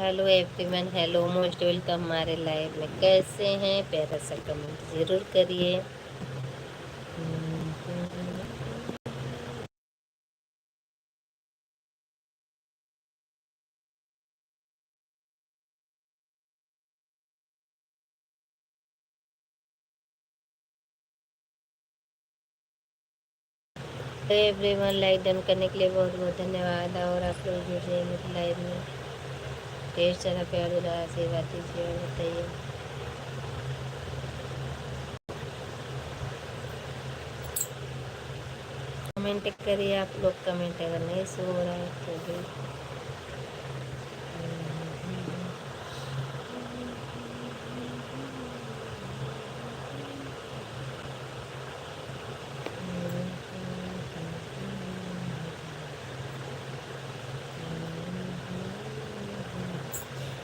Hello everyone, hello, most welcome हमारे live में। कैसे हैं? प्यारा सा कमेंट ज़रूर करिए। एवरीवन, लाइक डन करने के लिए बहुत बहुत धन्यवाद। और आप लोग जुड़ जाइए मेरे लाइव में, ढेर सारा प्यार दुआ आशीर्वाद दीजिए और बताइए। कमेंट करिए आप लोग, कमेंट अगर नहीं शो हो रहा है तो भी।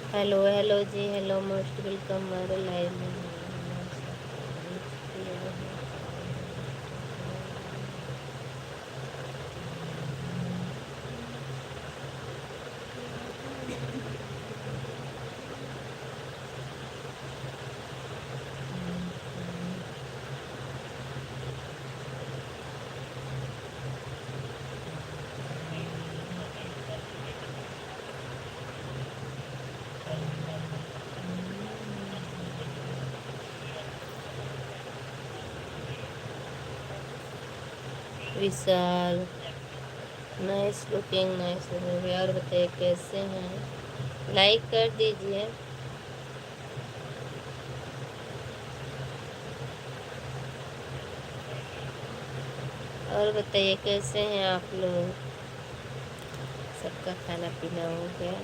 हेलो हेलो जी, हेलो, मोस्ट वेलकम हमारे लाइव में। विशाल, नाइस लुकिंग, नाइस लुकिंग। और बताइए कैसे हैं? लाइक कर दीजिए। और बताइए कैसे हैं आप लोग? सबका खाना पीना हो गया?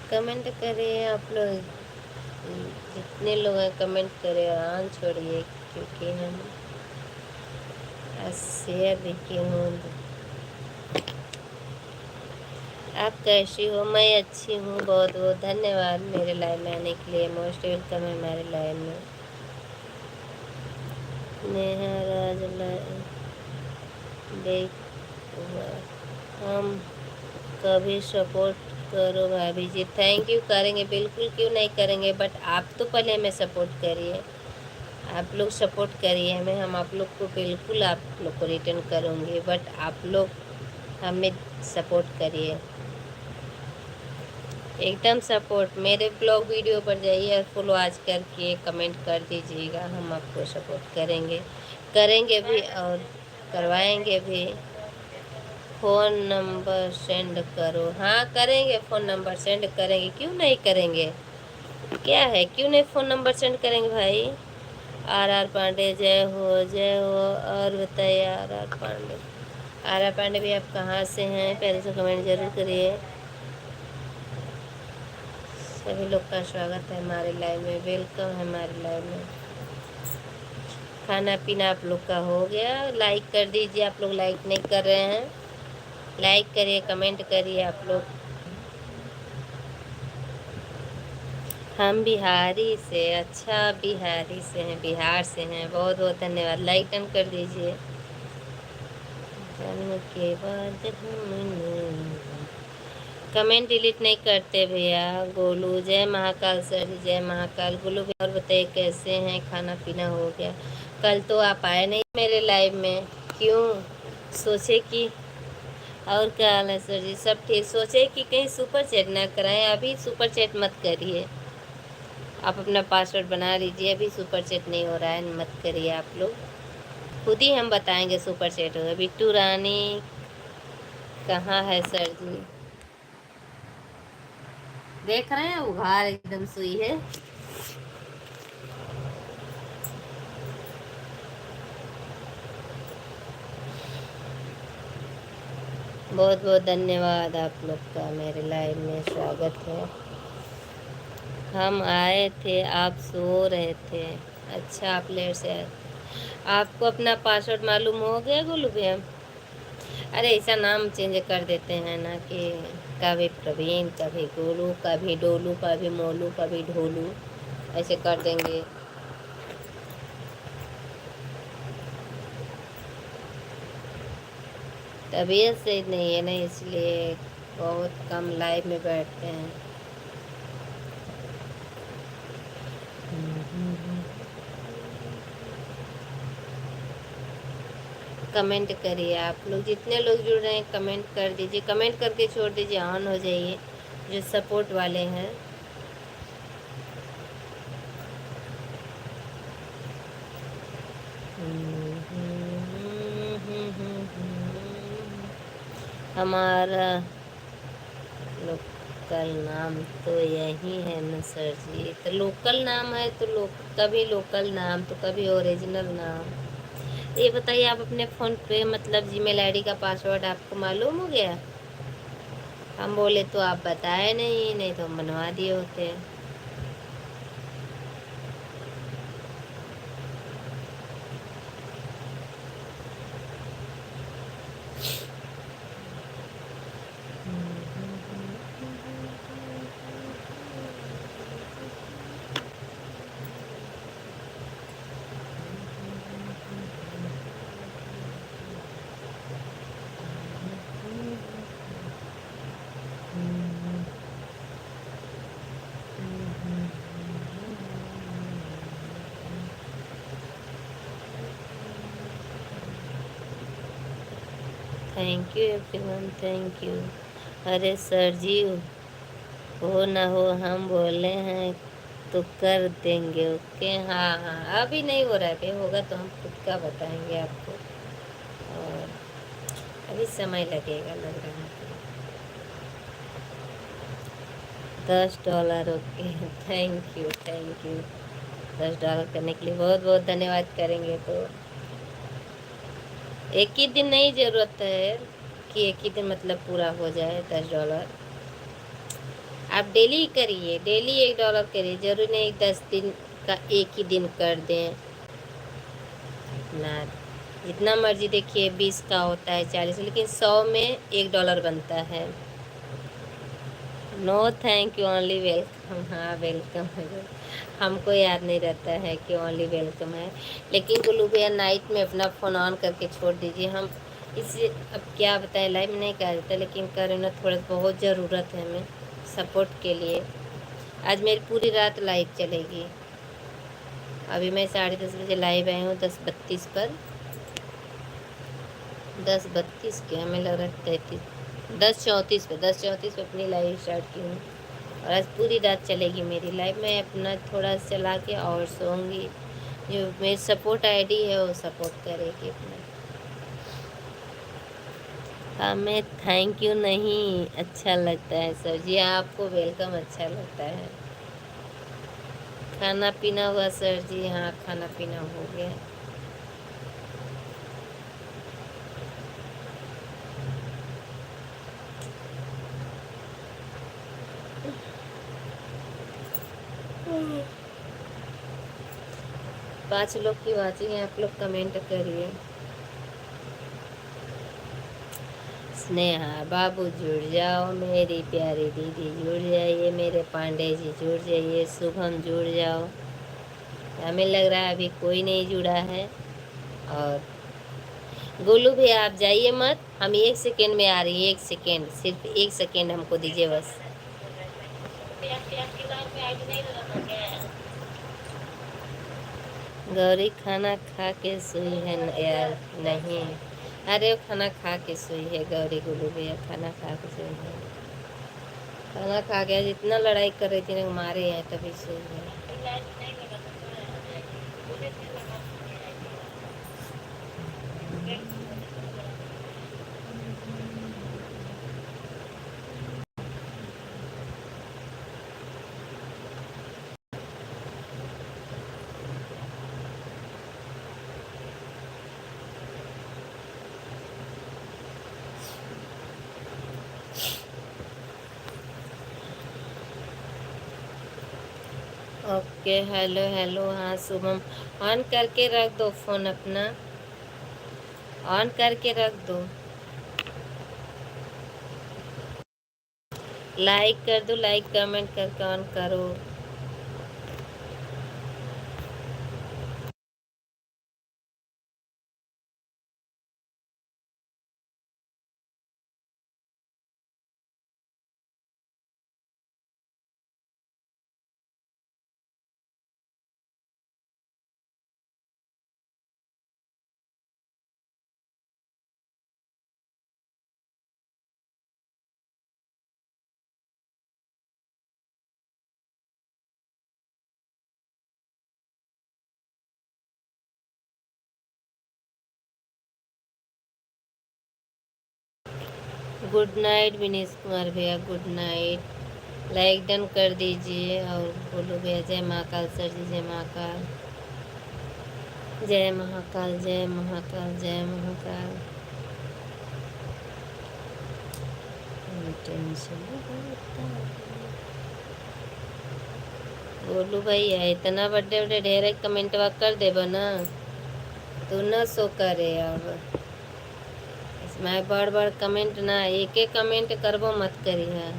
कमेंट करिए आप लोग, जितने लोग हैं कमेंट करें, आराम छोड़िए, क्योंकि हम शेयर देखिए हूँ। आप कैसी हो? मैं अच्छी हूँ, बहुत बहुत धन्यवाद मेरे लाइव में आने के लिए। मोस्ट वेलकम है हमारे लाइव में। नेहा राज देख, हम कभी सपोर्ट करो भाभी जी। थैंक यू, करेंगे, बिल्कुल, क्यों नहीं करेंगे। बट आप तो पहले हमें सपोर्ट करिए, आप लोग सपोर्ट करिए हमें, हम आप लोग को बिल्कुल आप लोग को रिटर्न करूँगी। बट आप लोग हमें सपोर्ट करिए, एकदम सपोर्ट। मेरे ब्लॉग वीडियो पर जाइए और फॉलो आज करके कमेंट कर दीजिएगा, हम आपको सपोर्ट करेंगे, करेंगे भी और करवाएंगे भी। फ़ोन नंबर सेंड करो। हाँ करेंगे, फ़ोन नंबर सेंड करेंगे, क्यों नहीं करेंगे। क्या है, क्यों नहीं फ़ोन नंबर सेंड करेंगे भाई। आर आर पांडे, जय हो जय हो। और बताइए R R Pandey, R R Pandey भी आप कहाँ से हैं? पहले से कमेंट जरूर करिए। सभी लोग का स्वागत है हमारे लाइव में, वेलकम है हमारे लाइव में। खाना पीना आप लोग का हो गया? लाइक कर दीजिए, आप लोग लाइक नहीं कर रहे हैं। लाइक करिए, कमेंट करिए आप लोग। हम बिहारी से, अच्छा बिहारी से हैं, बिहार से हैं, बहुत बहुत धन्यवाद। लाइक डन कर दीजिए। जन्म के बाद कमेंट डिलीट नहीं करते भैया। गोलू, जय महाकाल सर जी, जय महाकाल। गोलू भैया और बताइए कैसे हैं? खाना पीना हो गया? कल तो आप आए नहीं मेरे लाइव में, क्यों? सोचे कि, और क्या हाल है सर जी? सब ठीक। सोचे कि कहीं सुपर चैट ना कराएं, अभी सुपर चैट मत करिए, आप अपना पासवर्ड बना लीजिए। अभी सुपर चैट नहीं हो रहा है, मत करिए आप लोग, खुद ही हम बताएंगे सुपर चैट होगा। बिट्टू रानी कहाँ है सर जी? देख रहे हैं उघार एकदम सुई है। बहुत बहुत धन्यवाद आप लोग का, मेरे लाइव में स्वागत है। हम आए थे, आप सो रहे थे। अच्छा, आप लेट से आए। आपको अपना पासवर्ड मालूम हो गया गोलू भैया? अरे ऐसा नाम चेंज कर देते हैं ना कि कभी प्रवीण, कभी गोलू, कभी डोलू, कभी मोलू, कभी ढोलू, ऐसे कर देंगे। तबीयत सही नहीं है ना, इसलिए बहुत कम लाइव में बैठते हैं। कमेंट करिए, आप लोग जितने लोग जुड़ रहे हैं कमेंट कर दीजिए, कमेंट करके छोड़ दीजिए, ऑन हो जाइए जो सपोर्ट वाले हैं। हमारा लोकल नाम तो यही है न सर जी, तो लोकल नाम है तो कभी लोकल नाम तो कभी ओरिजिनल नाम। ये बताइए, आप अपने फ़ोन पे मतलब जीमेल आईडी का पासवर्ड आपको मालूम हो गया? हम बोले तो आप बताए नहीं, नहीं तो हम बनवा दिए होते। Thank you everyone, thank you. अरे सर जी, हो ना हो हम बोले हैं तो कर देंगे। ओके, हाँ हाँ, अभी नहीं हो रहा है, अभी होगा तो हम खुद का बताएंगे आपको, और अभी समय लगेगा लग रहा है। $10, okay. Thank you, thank you. $10 करने के लिए बहुत बहुत धन्यवाद करेंगे। तो एक ही दिन नहीं ज़रूरत है कि एक ही दिन मतलब पूरा हो जाए $10। आप डेली करिए, डेली $1 करिए, जरूरी नहीं 10 दिन का एक ही दिन कर दें ना। जितना मर्जी देखिए, 20 का होता है, 40, लेकिन 100 में $1 बनता है। No thank you, only welcome. हाँ वेलकम है, हमको याद नहीं रहता है कि ओनली वेलकम है। लेकिन गुल्लू भैया नाइट में अपना फ़ोन ऑन करके छोड़ दीजिए। हम इसे अब क्या बताएं, लाइव में नहीं कर देते, लेकिन करें ना, थोड़ा बहुत ज़रूरत है हमें सपोर्ट के लिए। आज मेरी पूरी रात लाइव चलेगी। अभी मैं 10:30 बजे लाइव आई हूँ, 10:32 पर, 10:32 के हमें लग रहा है 33, 10:34 पे, 10:34 पे अपनी लाइव स्टार्ट की हूँ। और आज पूरी रात चलेगी मेरी लाइव। मैं अपना थोड़ा चला के और सोऊंगी। जो मेरी सपोर्ट आईडी है वो सपोर्ट करेगी अपना। हमें थैंक यू नहीं अच्छा लगता है सर जी, आपको वेलकम अच्छा लगता है। खाना पीना हुआ सर जी? हाँ खाना पीना हो गया। हम्म। 5 लोग की वाचिंग है, आप लोग कमेंट करिए। स्नेहा बाबू जुड़ जाओ, मेरी प्यारी दीदी जुड़ जाइए, मेरे पांडे जी जुड़ जाइए, शुभम जुड़ जाओ। हमें लग रहा है अभी कोई नहीं जुड़ा है। और गोलू भैया आप जाइए मत, हम 1 सेकेंड में आ रही है, 1 सेकेंड, सिर्फ 1 सेकेंड हमको दीजिए बस। गौरी खाना खा के सोई है यार? नहीं, अरे वो खाना खा के सोई है गौरी, गोलू भैया खाना खा के सोई है। खाना खा गया, जितना लड़ाई कर रही थी ना, मारे हैं तभी सोई है। ओके, हेलो हेलो, हाँ शुभम, ऑन करके रख दो फोन अपना, ऑन करके रख दो, लाइक कर दो, लाइक कमेंट करके ऑन करो। गुड नाइट विनेश कुमार भैया, गुड नाइट। लाइक डन कर दीजिए और बोलो भैया जय महाकाल सर जी, जय महाकाल, जय महाकाल, जय महाकाल, जय महाकाल। टेंशन बोलू भैया इतना बड़े ढेर कमेंट कर देब ना तू न सो करे। अब इसमें बड़ बड़ कमेंट ना, एक एक कमेंट करबो मत करी है,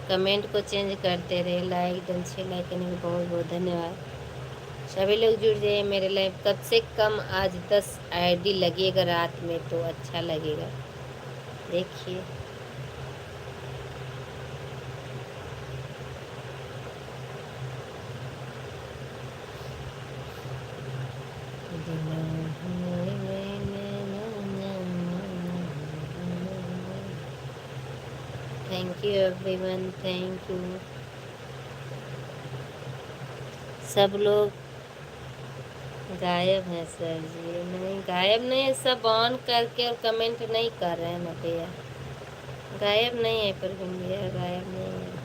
कमेंट को चेंज करते रहे। लाइक डन 6 लाइक करने में बहुत बहुत धन्यवाद। सभी लोग जुड़ जाइए मेरे लाइव। कम से कम आज 10 आईडी लगेगा रात में तो अच्छा लगेगा। देखिए thank you everyone, thank you. सब लोग गायब हैं सर जी। नहीं गायब नहीं है, सब ऑन करके और कमेंट नहीं कर रहे हैं ना भैया। गायब नहीं है पर भैया, गायब नहीं है।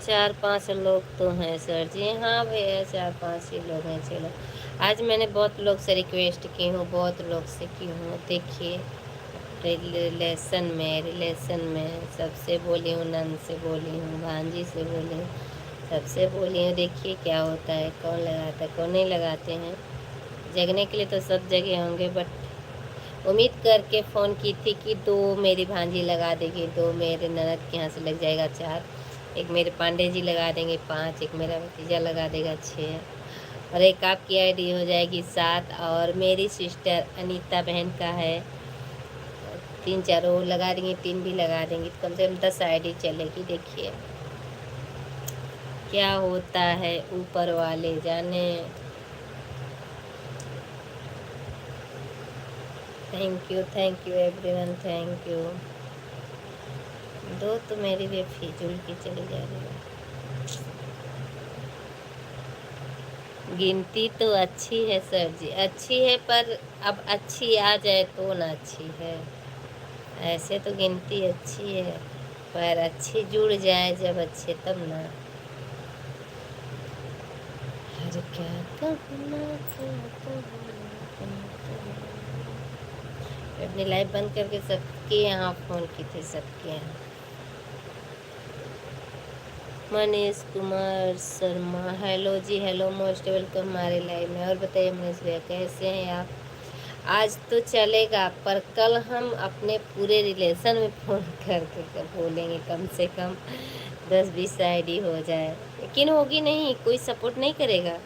चार पांच लोग तो हैं सर जी। हाँ भैया 4-5 ही लोग हैं। चलो आज मैंने बहुत लोग से रिक्वेस्ट की हूँ, बहुत लोग से की हूँ। देखिए रिलेशन में सबसे बोली हूँ, नंद से बोली हूँ, भांजी से बोली हूँ, सबसे बोली हूँ। देखिए क्या होता है, कौन लगाता है कौन नहीं लगाते हैं। जगने के लिए तो सब जगह होंगे, बट उम्मीद करके फ़ोन की थी कि 2 मेरी भांजी लगा देगी, 2 मेरे ननद के यहाँ से लग जाएगा 4, एक मेरे पांडे जी लगा देंगे 5, एक मेरा भतीजा लगा देगा 6, और एक आपकी आईडी हो जाएगी 7, और मेरी सिस्टर अनीता बहन का है 3-4 वो लगा देंगे, 3 भी लगा देंगे, तो कम से कम 10 आईडी चलेगी। देखिए क्या होता है, ऊपर वाले जाने। Thank you everyone, thank you. 2 तो मेरी भी फिजूल की चली जा रही है। गिनती तो अच्छी है सर जी, अच्छी है, पर अब अच्छी आ जाए तो ना अच्छी है। ऐसे तो गिनती अच्छी है, पर अच्छी जुड़ जाए जब अच्छे तब ना। अरे क्या कहना, अपनी लाइफ बंद करके सबके यहाँ फ़ोन की थी, सबके यहाँ। मनीष कुमार शर्मा, हेलो जी, हेलो, मोस्ट वेलकम हमारे लाइव में। और बताइए मनीष भैया कैसे हैं आप? आज तो चलेगा, पर कल हम अपने पूरे रिलेशन में फ़ोन करके बोलेंगे, कम से कम 10-20 आईडी हो जाए। लेकिन होगी नहीं, कोई सपोर्ट नहीं करेगा,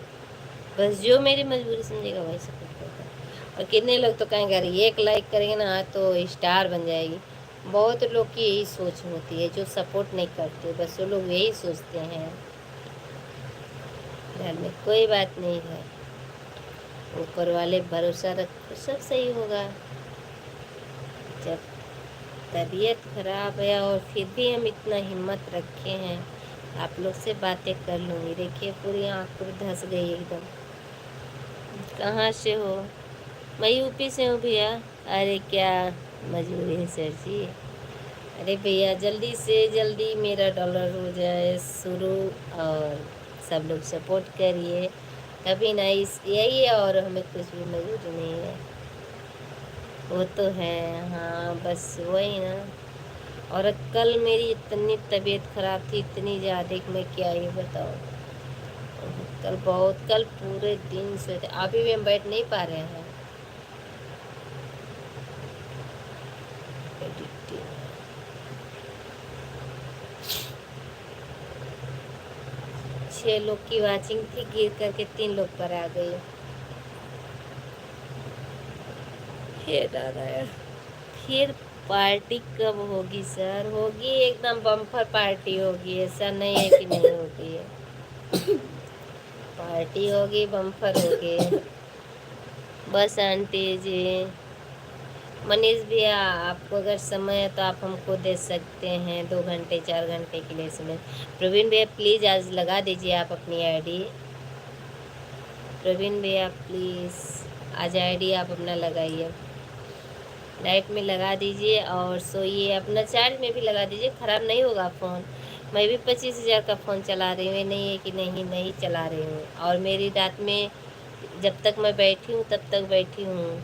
बस जो मेरी मजबूरी समझेगा वही सपोर्ट करेगा। और कितने लोग तो कहेंगे अरे 1 लाइक करेंगे ना तो स्टार बन जाएगी। बहुत लोग की यही सोच होती है जो सपोर्ट नहीं करते, बस वो लोग यही सोचते हैं। घर में कोई बात नहीं है, ऊपर वाले भरोसा रखो, सब सही होगा। जब तबीयत खराब है और फिर भी हम इतना हिम्मत रखे हैं, आप लोग से बातें कर लूँगी। देखिए पूरी आँख पूरी धंस गई एकदम। कहाँ से हो? मैं यूपी से हूँ भैया। अरे क्या मजबूरी है सर जी। अरे भैया जल्दी से जल्दी मेरा डॉलर हो जाए शुरू, और सब लोग सपोर्ट करिए। कभी ना इस यही है, और हमें कुछ भी मजबूरी नहीं है, वो तो है। हाँ बस वही ना। और कल मेरी इतनी तबीयत ख़राब थी, इतनी ज़्यादा कि मैं क्या ही बताऊँ। कल पूरे दिन से अभी भी हम बैठ नहीं पा रहे हैं। 6 लोग की वाचिंग थी, गिर करके 3 लोग पर आ गई। हे नारायण। फिर पार्टी कब होगी सर? होगी, एकदम बम्पर पार्टी होगी, ऐसा नहीं है कि नहीं होगी है। पार्टी होगी, बम्पर होगी। बस आंटी जी, मनीष भैया आपको अगर समय है तो आप हमको दे सकते हैं 2 घंटे 4 घंटे के लिए समय। प्रवीण भैया प्लीज़ आज लगा दीजिए आप अपनी आईडी। प्रवीण भैया प्लीज़ आज आईडी आप अपना लगाइए, लाइट में लगा दीजिए और सोइए। अपना चार्ज में भी लगा दीजिए, ख़राब नहीं होगा फ़ोन। मैं भी 25,000 का फ़ोन चला रही हूँ, ये नहीं है कि नहीं चला रही हूँ। और मेरी रात में जब तक मैं बैठी हूँ तब तक बैठी हूँ।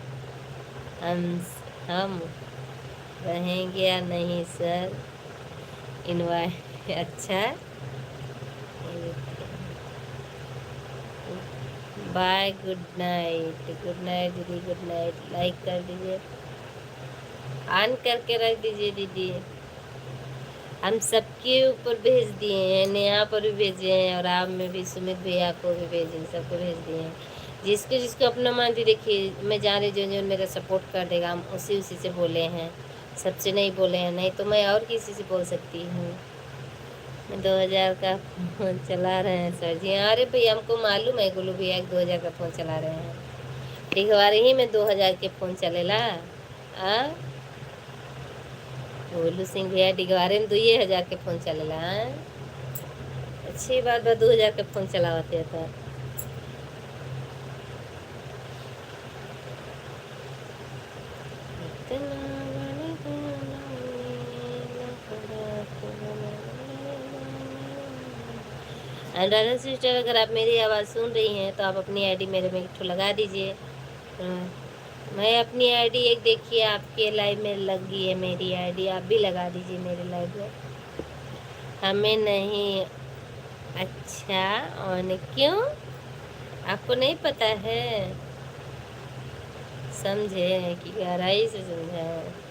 हम रहेंगे या नहीं सर? इनवाइट अच्छा, bye, good night. Good night दीदी, गुड नाइट। लाइक कर दीजिए, ऑन करके रख दीजिए दीदी। हम सबके ऊपर भेज दिए हैं, नेहा पर भी भेजे हैं और आप में भी, सुमित भैया को भी भेजे, सबको भेज दिए हैं। जिसको जिसको अपना मानती, देखिए मैं जा रही, जो जो मेरा सपोर्ट कर देगा हम उसी से बोले हैं, सबसे नहीं बोले हैं। नहीं तो मैं और किसी से बोल सकती हूँ। 2000 का फ़ोन चला रहे हैं सर जी? अरे भैया हमको मालूम है गोलू भैया 2000 का फ़ोन चला रहे हैं। दिखवारे ही में 2000 के फ़ोन चलेला। गोलू सिंह भैया डिगवारे में 2000 के फ़ोन चलेला। अच्छी बात बा, 2000 के फ़ोन चलावते तो। अनुराधा सिस्टर, अगर आप मेरी आवाज़ सुन रही हैं तो आप अपनी आईडी मेरे में एक लगा दीजिए। मैं अपनी आईडी एक देखिए, आपके लाइव में लग गई है मेरी आईडी, आप भी लगा दीजिए मेरे लाइव में। हमें नहीं। अच्छा, और क्यों? आपको नहीं पता है? समझे कि गहराई से समझा।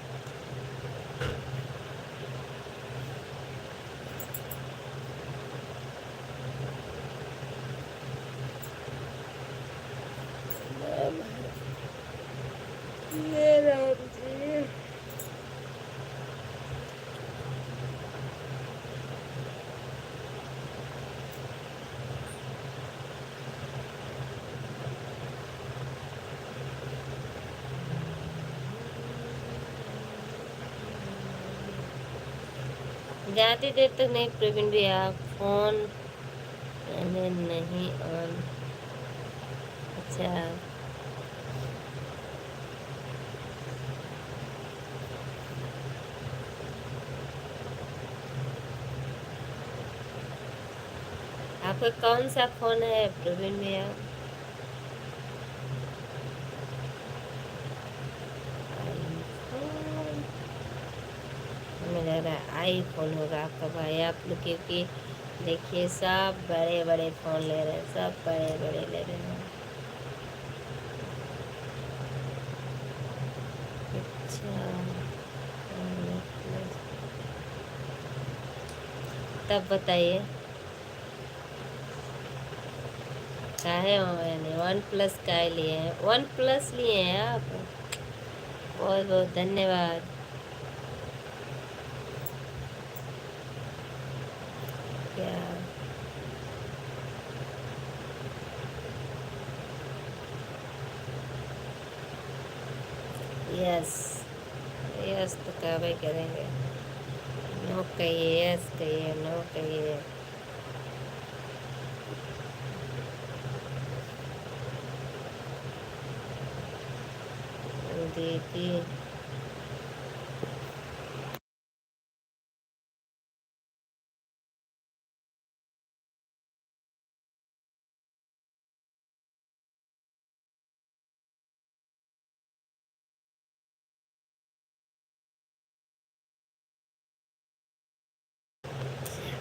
ज़्यादा देर तक नहीं प्रवीण भैया, फ़ोन नहीं ऑन। अच्छा, आपका कौन सा फ़ोन है प्रवीण भैया? मुझे लग रहा है आईफोन होगा आपका भाई। आप लोग क्योंकि देखिए सब बड़े बड़े फ़ोन ले रहे हैं, सब बड़े बड़े ले रहे हैं। अच्छा, तब बताइए काहे मैंने OnePlus का लिए हैं? OnePlus लिए हैं आप? बहुत बहुत धन्यवाद। क्या यस, यस तो क्या भाई करेंगे? नो कहिए, यस कहिए, नो कहिए। दीदी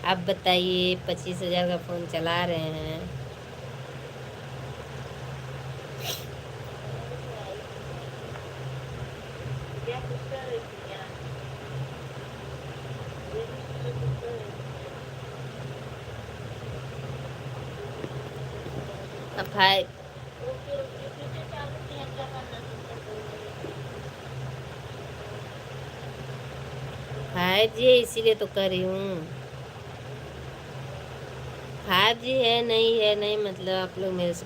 आप बताइए, 25,000 का फ़ोन चला रहे हैं। फाइव 5G है इसीलिए तो कर रही हूँ। 5G है नहीं मतलब आप लोग मेरे से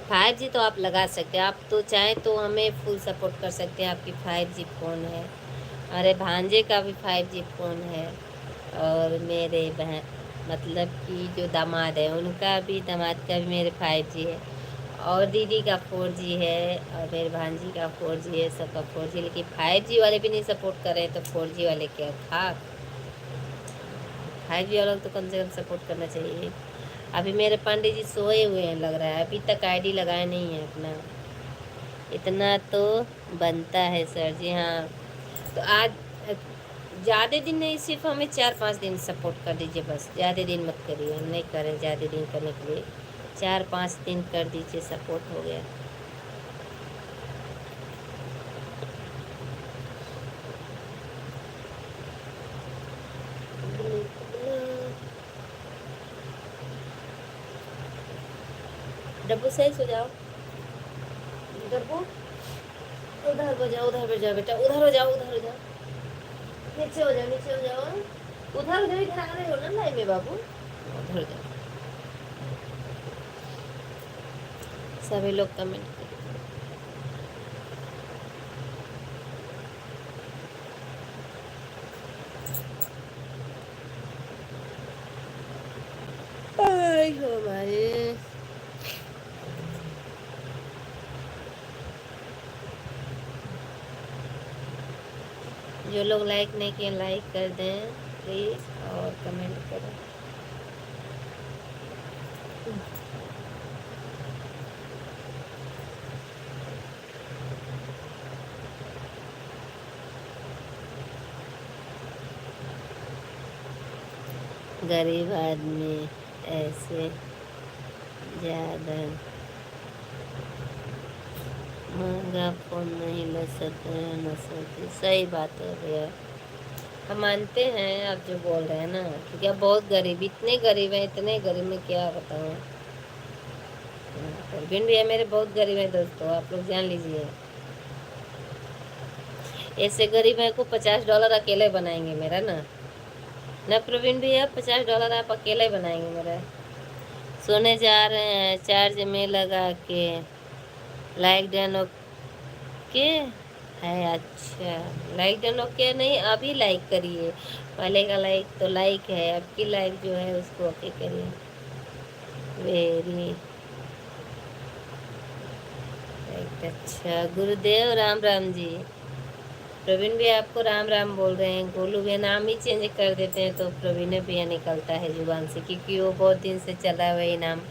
5G तो आप लगा सकते हैं। आप तो चाहें तो हमें फुल सपोर्ट कर सकते हैं। आपकी 5G फ़ोन है, अरे भांजे का भी 5G फ़ोन है, और मेरे बहन मतलब कि जो दामाद है उनका भी, दामाद का भी मेरे 5G है, और दीदी का 4G है, और मेरे भांजी का 4G है, सबका 4G। लेकिन 5G वाले भी नहीं सपोर्ट कर रहे हैं तो 4G वाले क्या खाक। 5G वालों को तो कम से कम सपोर्ट करना चाहिए। अभी मेरे पंडित जी सोए हुए हैं लग रहा है, अभी तक आईडी लगाए नहीं है अपना। इतना तो बनता है सर जी। हाँ तो आज ज़्यादा दिन नहीं, सिर्फ हमें 4-5 दिन सपोर्ट कर दीजिए बस। ज़्यादा दिन मत करिए, हम नहीं करें ज़्यादा दिन करने के लिए। 4-5 दिन कर दीजिए, सपोर्ट हो गया। डब्बू सही सो जाओ, डब्बू उधर हो जाओ, उधर हो जाओ बेटा, उधर हो जाओ, उधर हो जाओ, नीचे हो जाओ, नीचे हो जाओ, उधर हो जाओ। इधर आ रहे हो ना लाइन में बाबू, उधर हो जाओ। सभी लोग कमेंट करें। आई हो भाई, जो लोग लाइक नहीं किए लाइक कर दें प्लीज़, और कमेंट करें। गरीब आदमी ऐसे ज़्यादा महंगा फ़ोन नहीं ले सकते हैं, न सकते। सही बात है भैया, हम मानते हैं आप जो बोल रहे हैं ना, क्योंकि आप बहुत गरीब, इतने गरीब हैं, इतने गरीब में क्या बताऊँ। प्रवीण भैया मेरे बहुत गरीब हैं दोस्तों, आप लोग जान लीजिए। ऐसे गरीब है को $50 अकेले बनाएंगे मेरा ना प्रवीण भैया, $50 आप अकेले बनाएंगे मेरा। सोने जा रहे हैं चार्ज में लगा के, लाइक डन ओके है। अच्छा लाइक डन ओके नहीं, अभी लाइक करिए। पहले का लाइक तो लाइक है, आपकी लाइक जो है उसको ओके करिए। वेरी अच्छा गुरुदेव, राम राम जी। प्रवीण भैया आपको राम राम बोल रहे हैं। गोलू भैया नाम ही चेंज कर देते हैं तो प्रवीण भैया निकलता है जुबान से, क्योंकि वो बहुत दिन से चला है वही नाम।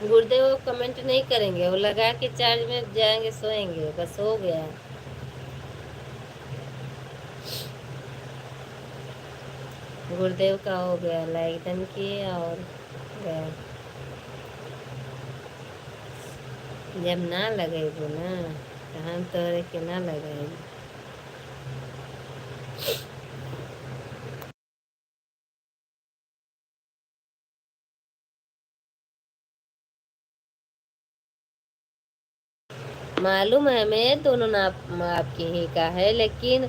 गुरुदेव वो कमेंट नहीं करेंगे, वो लगा के चार्ज में जाएंगे, सोएंगे, बस हो गया। गुरुदेव का हो गया, लाइक डन किए और गया। जब ना लगेगी ना तो हम तोरे के ना लगाएंगे। मालूम है हमें, दोनों नाम आपके ही का है, लेकिन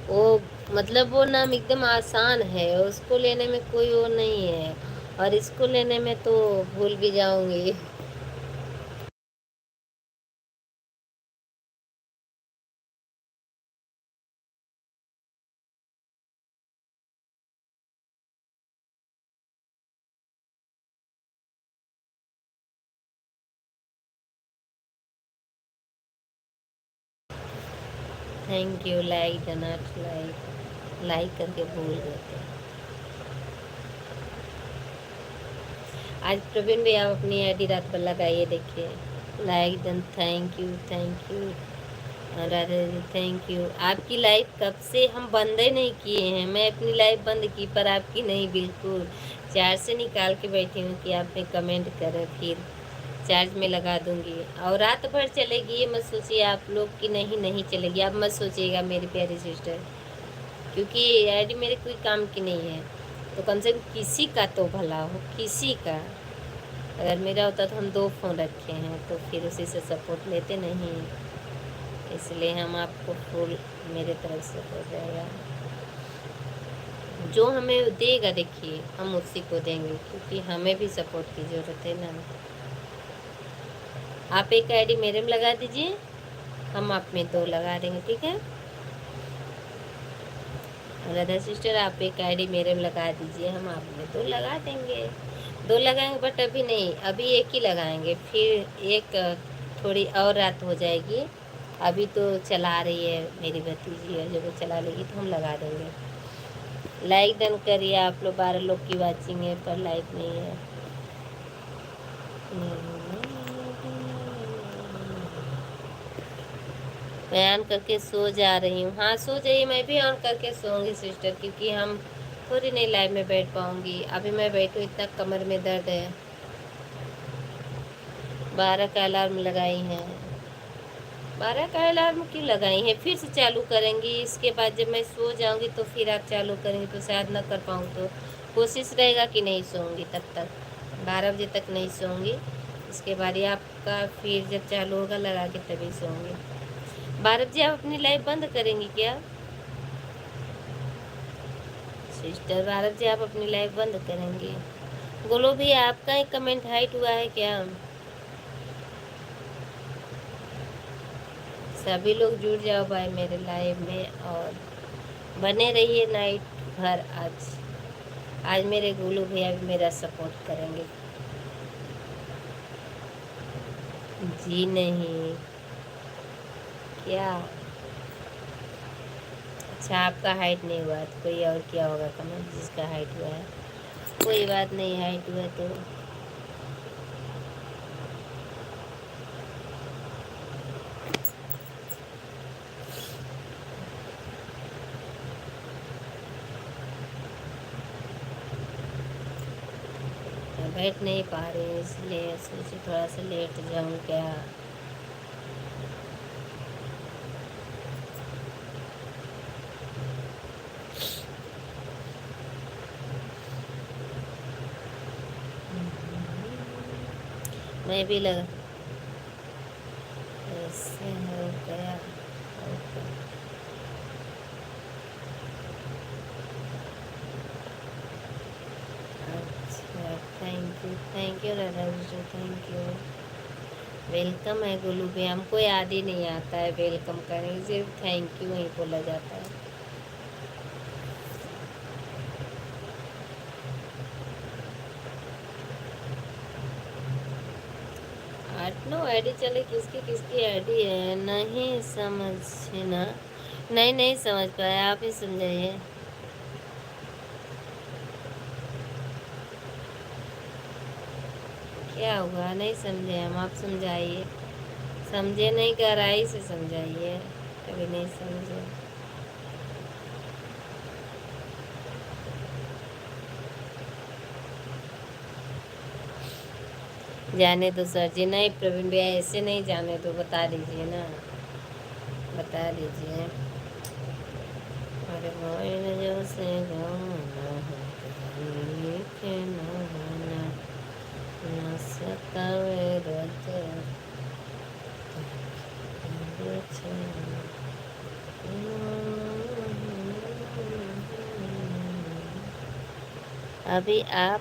वो मतलब वो नाम एकदम आसान है, उसको लेने में कोई वो नहीं है, और इसको लेने में तो भूल भी जाऊंगी। Thank you, like not like, like करके भूल गए थे। आज प्रवीण भी आप अपनी आईडी रात पर लगाइए, देखिए। Like done, thank you thank you. Radhe ji thank you. आपकी लाइव कब से हम बंद ही नहीं किए हैं, मैं अपनी लाइव बंद की पर आपकी नहीं, बिल्कुल चार्ज से निकाल के बैठी हूँ कि आप पे कमेंट करें, फिर चार्ज में लगा दूंगी और रात भर चलेगी। ये मत सोचिए आप लोग कि नहीं नहीं चलेगी, आप मत सोचिएगा मेरी प्यारी सिस्टर, क्योंकि आईडी मेरे कोई काम की नहीं है। तो कम से कम किसी का तो भला हो, किसी का। अगर मेरा होता तो हम 2 फ़ोन रखे हैं तो फिर उसी से सपोर्ट लेते नहीं, इसलिए हम आपको फुल मेरे तरफ से हो जाएगा। जो हमें देगा देखिए हम उसी को देंगे, क्योंकि हमें भी सपोर्ट की ज़रूरत है ना। आप एक आईडी मेरे में लगा दीजिए, हम आप में 2 लगा देंगे, ठीक है। राधा सिस्टर आप एक आईडी मेरे में लगा दीजिए, हम आप में 2 लगा देंगे। 2 लगाएंगे बट अभी नहीं, अभी एक ही लगाएंगे, फिर एक थोड़ी और रात हो जाएगी। अभी तो चला रही है मेरी भतीजी, और जब वो चला लेगी तो हम लगा देंगे। लाइक डन करिए आप लोग, 12 लोग की वाचिंग है पर लाइक नहीं है। मैं ऑन करके सो जा रही हूँ। हाँ सो जाइए, मैं भी ऑन करके सोऊंगी सिस्टर, क्योंकि हम थोड़ी नहीं लाइव में बैठ पाऊंगी। अभी मैं बैठूँ इतना कमर में दर्द है। 12 का अलार्म लगाई है। 12 का अलार्म क्यों लगाई है? फिर से चालू करेंगी, इसके बाद जब मैं सो जाऊंगी तो फिर आप चालू करेंगी तो शायद ना कर पाऊँ। तो कोशिश रहेगा कि नहीं सोऊंगी तब तक, 12 बजे तक नहीं सोऊंगी। इसके बाद ये आपका फिर जब चालू होगा लगा के तभी सोऊंगी। 12 बजे आप अपनी लाइव बंद करेंगी क्या सिस्टर? 12 बजे आप अपनी लाइव बंद करेंगी? बोलो भी, आपका एक कमेंट हाइट हुआ है क्या? सभी लोग जुड़ जाओ भाई मेरे लाइव में और बने रहिए नाइट भर। आज मेरे गोलू भैया भी मेरा सपोर्ट करेंगे। जी नहीं, क्या? अच्छा आपका हाइट नहीं हुआ तो कोई और क्या होगा कमेंट जिसका हाइट हुआ है? कोई बात नहीं, हाइट हुआ तो बैठ नहीं पा रही, इसलिए सोची थोड़ा सा लेट जाऊँ क्या। मैं भी लगा ऐसे हो गया। अच्छा thank you Radha ji, thank you. Welcome है गोलू भाई, हमको याद ही नहीं आता है वेलकम करने, सिर्फ थैंक यू ही बोला जाता है। नो आईडी चले, किसकी किसकी आईडी है नहीं समझ ना। नहीं समझ पाया, आप ही समझाइए। क्या हुआ? नहीं समझे हम, आप समझाइए। समझे नहीं, गहराई से समझाइए, अभी नहीं समझे। जाने दो सर जी। नहीं प्रवीण भैया ऐसे नहीं जाने दो, बता दीजिए ना, बता दीजिए। अरे मोइन जो से न सतावे रोज अभी आप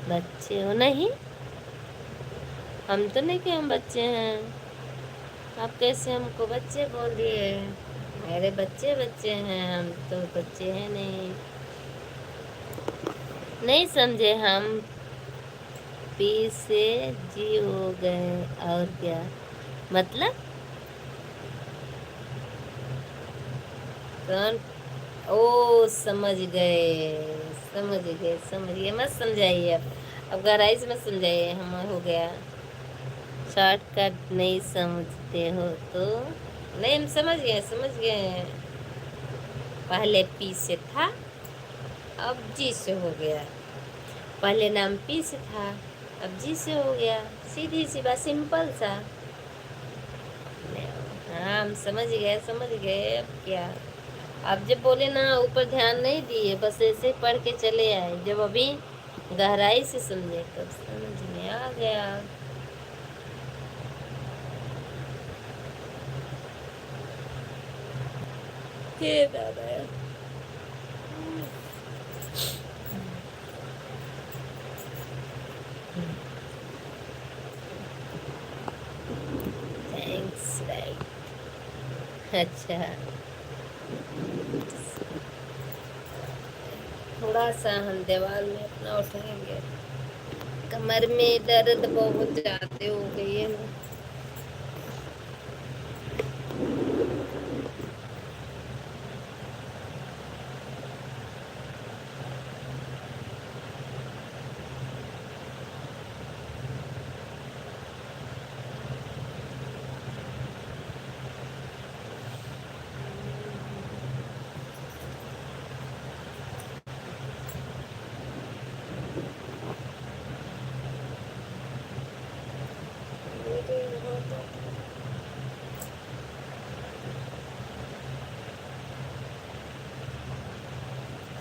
बच्चे हो? नहीं, हम तो नहीं कि हम बच्चे हैं। आप कैसे हमको बच्चे बोल दिए? मेरे बच्चे बच्चे हैं, हम तो बच्चे हैं नहीं। नहीं समझे हम? पी से जी हो गए और क्या मतलब? कौन? ओ समझ गए समझ गए, समझिए मत समझाइए। अब गहराई से मत समझाइए, हम हो गया। शॉर्टकट नहीं समझते हो तो नहीं, हम समझ गए समझ गए। पहले पी से था अब जी से हो गया। पहले नाम पी से था अब जी से हो गया। सीधी सी बात, सिंपल सा। हाँ हम समझ गए, अब क्या। आप जब बोले ना ऊपर ध्यान नहीं दिए, बस ऐसे पढ़ के चले आए, जब अभी गहराई से समझे तब समझ में आ गया। हे दादा, थैंक्स राइट। अच्छा, थोड़ा सा हम दीवार में अपना उठाएंगे, कमर में दर्द बहुत ज्यादा हो गई है ना।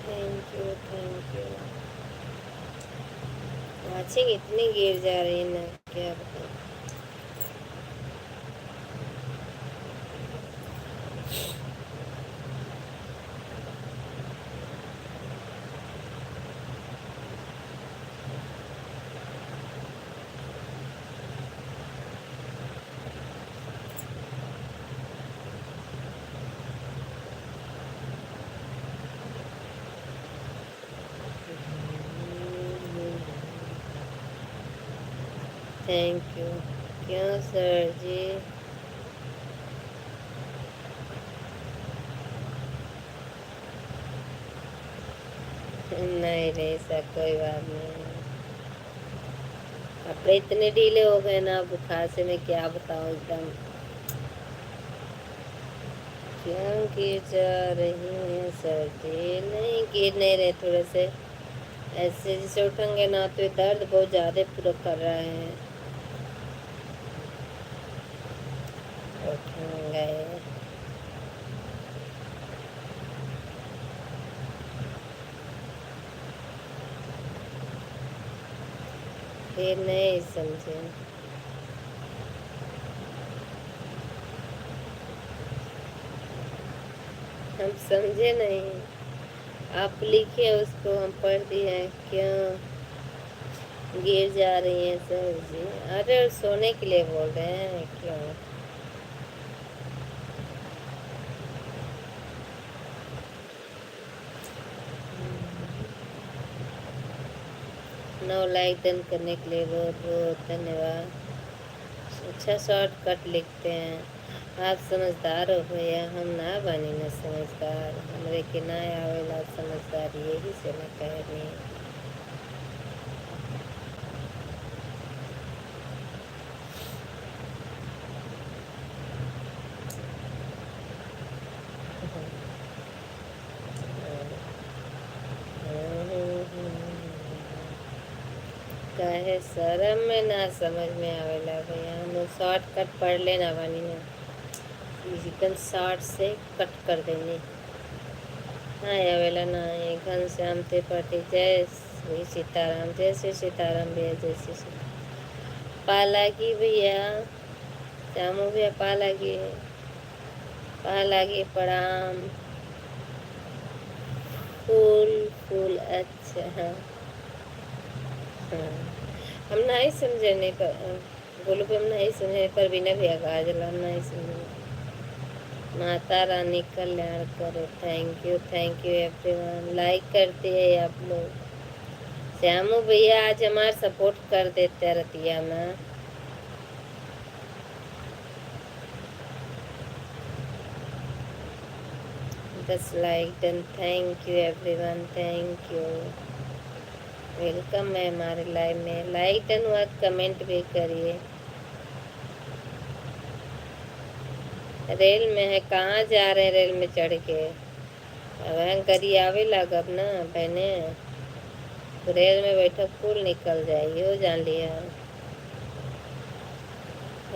Thank you. वाचिंग इतनी गिर जा रही है ना, क्या बताऊं। Thank you. क्यों सर जी? नहीं रे, ऐसा कोई बात नहीं। कपड़े इतने ढीले हो गए ना बुखार से, मैं क्या बताऊं एकदम। क्यों गिर जा रही है सर जी? नहीं गिर नहीं रहे, थोड़े से ऐसे जैसे उठेंगे ना तो ये दर्द बहुत ज्यादा पूरा कर रहा है। उठेंगे। फिर नहीं समझे। हम समझे नहीं, आप लिखे उसको, हम पढ़ दिए। क्यों गिर जा रही है सर जी? अरे सोने के लिए बोल रहे हैं, क्यों? नो लाइक डन करने के लिए बहुत बहुत धन्यवाद। अच्छा शॉर्टकट लिखते हैं। आप समझदार हो भैया, हम ना बनी न समझदार, हमरे के ना आवेला समझदार, यही से न कहनी। काहे शरम में ना समझ में आवेला भैया, हम शॉर्टकट पढ़ लेना बनी ना, एकदम शॉर्ट से कट कर देंगे। हाँ आवेला ना, ये घनश्याम त्रिपाठी, जय श्री सीताराम, जय श्री सीताराम भैया, जय श्री सीताराम। पालागी भैया, श्यामू भैया पालागी, पालागी प्रणाम। फूल फूल, अच्छा हाँ। हाँ हम नहीं समझे, नहीं पर बोलो भी हम नहीं समझे, पर बिना भैया कहा जला हम नहीं समझे। माता रानी कल्याण करे। थैंक यू एवरीवन, लाइक करते हैं आप लोग। श्यामू भैया आज हमारा सपोर्ट कर देते रतिया में। बस like done, thank you everyone, thank you. Welcome है हमारे लाइव में। लाइक डन हुआ, कमेंट भी करिए। रेल में है, कहाँ जा रहे हैं रेल में चढ़ के? अब करी आवे लागब ना बहने, तो रेल में बैठक कुल निकल जाएगी, हो जान लिया।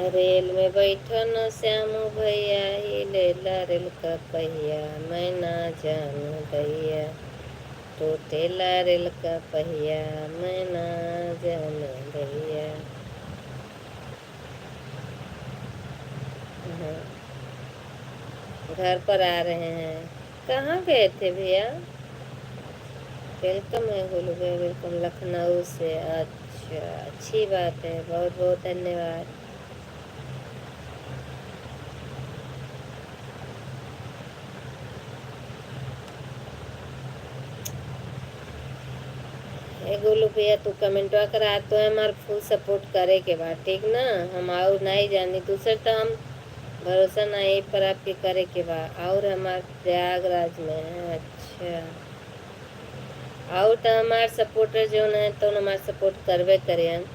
रेल में बैठो न श्यामू भैया, ही लेला रेल का पहिया, मैं ना जानू भैया, टूटेला रेल का पहिया, मैं ना जानू भैया। हाँ, घर पर आ रहे हैं। कहाँ गए थे भैया? वेलकम है गोलू भैया, वेलकम लखनऊ से। अच्छा, अच्छी बात है, बहुत बहुत धन्यवाद। ए गोलू भैया, तू कमेंटवा करा तो हमार फुल सपोर्ट करे के बाद, ठीक ना। हम और नहीं जानी दूसर तो हम भरोसा नहीं पर आपके करे के बाद। और हमार प्रयागराज में है। अच्छा, और तो हमार सपोर्टर जो है तो हमार सपोर्ट करवे करें,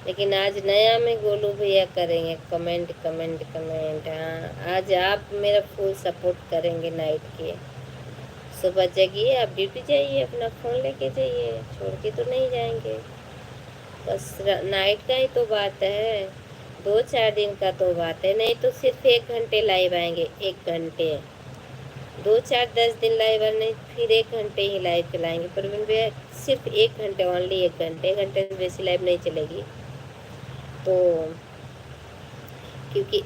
लेकिन आज नया में गोलू भैया करेंगे कमेंट कमेंट कमेंट। हाँ, आज आप मेरा फुल सपोर्ट करेंगे नाइट के। सुबह जगिए, आप ड्यूटी जाइए, अपना फ़ोन लेके जाइए, छोड़ के तो नहीं जाएंगे। बस नाइट का ही तो बात है, 2-4 दिन का तो बात है, नहीं तो सिर्फ 1 घंटे लाइव आएंगे, 1 घंटे। 2-4-10 दिन लाइव नहीं, फिर 1 घंटे ही लाइव चलाएंगे। पर भैया सिर्फ 1 घंटे, ओनली 1 घंटे, 1 घंटे से वैसी लाइव नहीं चलेगी। तो क्योंकि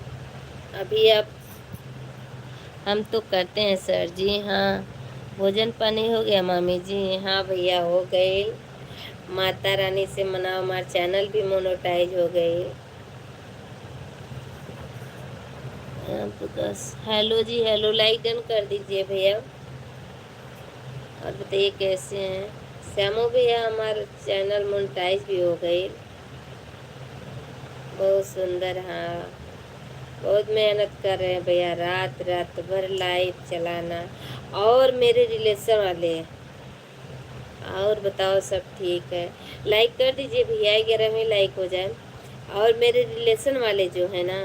अभी आप हम तो करते हैं सर जी। हाँ, भोजन पानी हो गया मामी जी? हाँ भैया, हो गए। माता रानी से मनाओ, हमारा चैनल भी मोनेटाइज हो गई। बस हेलो जी, हेलो, लाइक डन कर दीजिए भैया। और बताइए कैसे हैं श्यामू भैया? हमारा चैनल मोनेटाइज भी हो गई, बहुत सुंदर। हाँ, बहुत मेहनत कर रहे हैं भैया, रात रात भर लाइव चलाना। और मेरे रिलेशन वाले, और बताओ सब ठीक है? लाइक कर दीजिए भैया, 11 में लाइक हो जाए। और मेरे रिलेशन वाले जो है ना,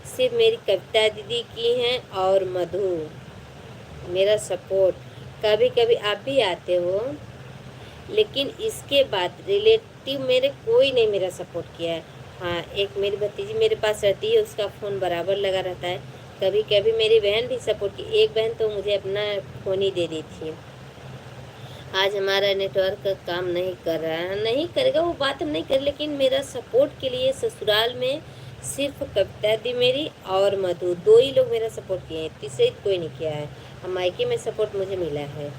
सिर्फ मेरी कविता दीदी की हैं और मधु, मेरा सपोर्ट। कभी कभी आप भी आते हो, लेकिन इसके बाद रिलेटिव मेरे कोई नहीं मेरा सपोर्ट किया है। हाँ, एक मेरी भतीजी मेरे पास रहती है, उसका फ़ोन बराबर लगा रहता है। कभी कभी मेरी बहन भी सपोर्ट की, एक बहन तो मुझे अपना फ़ोन ही दे दी थी। आज हमारा नेटवर्क का काम नहीं कर रहा है, नहीं करेगा वो बात हम नहीं कर, लेकिन मेरा सपोर्ट के लिए ससुराल में सिर्फ कविता दी मेरी और मधु, 2 ही लोग मेरा सपोर्ट किए हैं, तीसरे कोई नहीं किया है। हम मायके में सपोर्ट मुझे मिला है,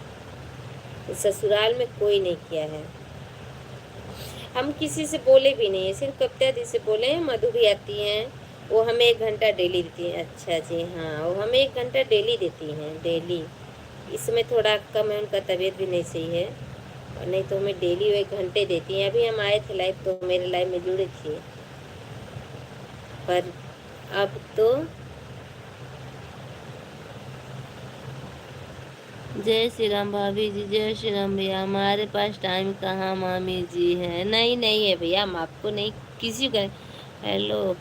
ससुराल में कोई नहीं किया है। हम किसी से बोले भी नहीं है, सिर्फ कविता दी से बोले हैं। मधु भी आती हैं, वो हमें 1 घंटा डेली देती हैं। अच्छा जी, हाँ, वो हमें 1 घंटा डेली देती हैं, डेली। इसमें थोड़ा कम है, उनका तबीयत भी नहीं सही है, और नहीं तो हमें डेली वो 1 घंटे देती हैं। अभी हम आए थे लाइव तो मेरे लाइव में जुड़े थे, पर अब तो जय श्री राम भाभी जी, जय श्री राम भैया। हमारे पास टाइम कहाँ मामी जी है? नहीं नहीं है भैया, हम आपको नहीं किसी का। हेलो,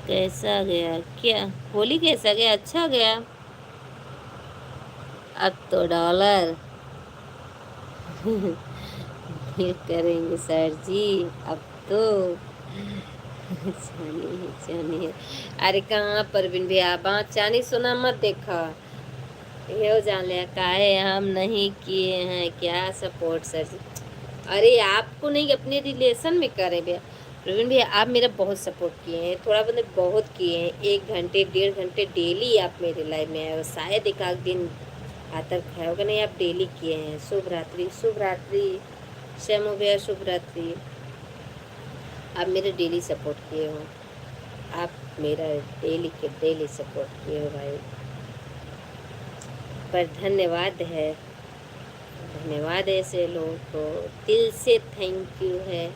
कैसा गया क्या होली? कैसा गया? अच्छा गया। अब तो डॉलर ये करेंगे सर जी, अब तो जानी जानी। अरे कहाँ परवीन भैया, बात चानी सुना मत देखा, ये जान लिया काहे हम नहीं किए हैं क्या सपोर्ट सर जी। अरे आपको नहीं, अपने रिलेशन में करें भैया। प्रवीण भैया आप मेरा बहुत सपोर्ट किए हैं, थोड़ा मतलब बहुत किए हैं। 1 घंटे 1.5 घंटे डेली आप मेरे लाइफ में आए हो, शायद एक आध दिन आता खाया होगा, नहीं आप डेली किए हैं। शुभ रात्रि, शुभ रात्रि श्यामू भैया, शुभ रात्रि। आप मेरे डेली सपोर्ट किए हो, आप मेरा डेली के डेली सपोर्ट किए हो भाई, पर धन्यवाद है, धन्यवाद ऐसे लोगों को, दिल से थैंक यू है,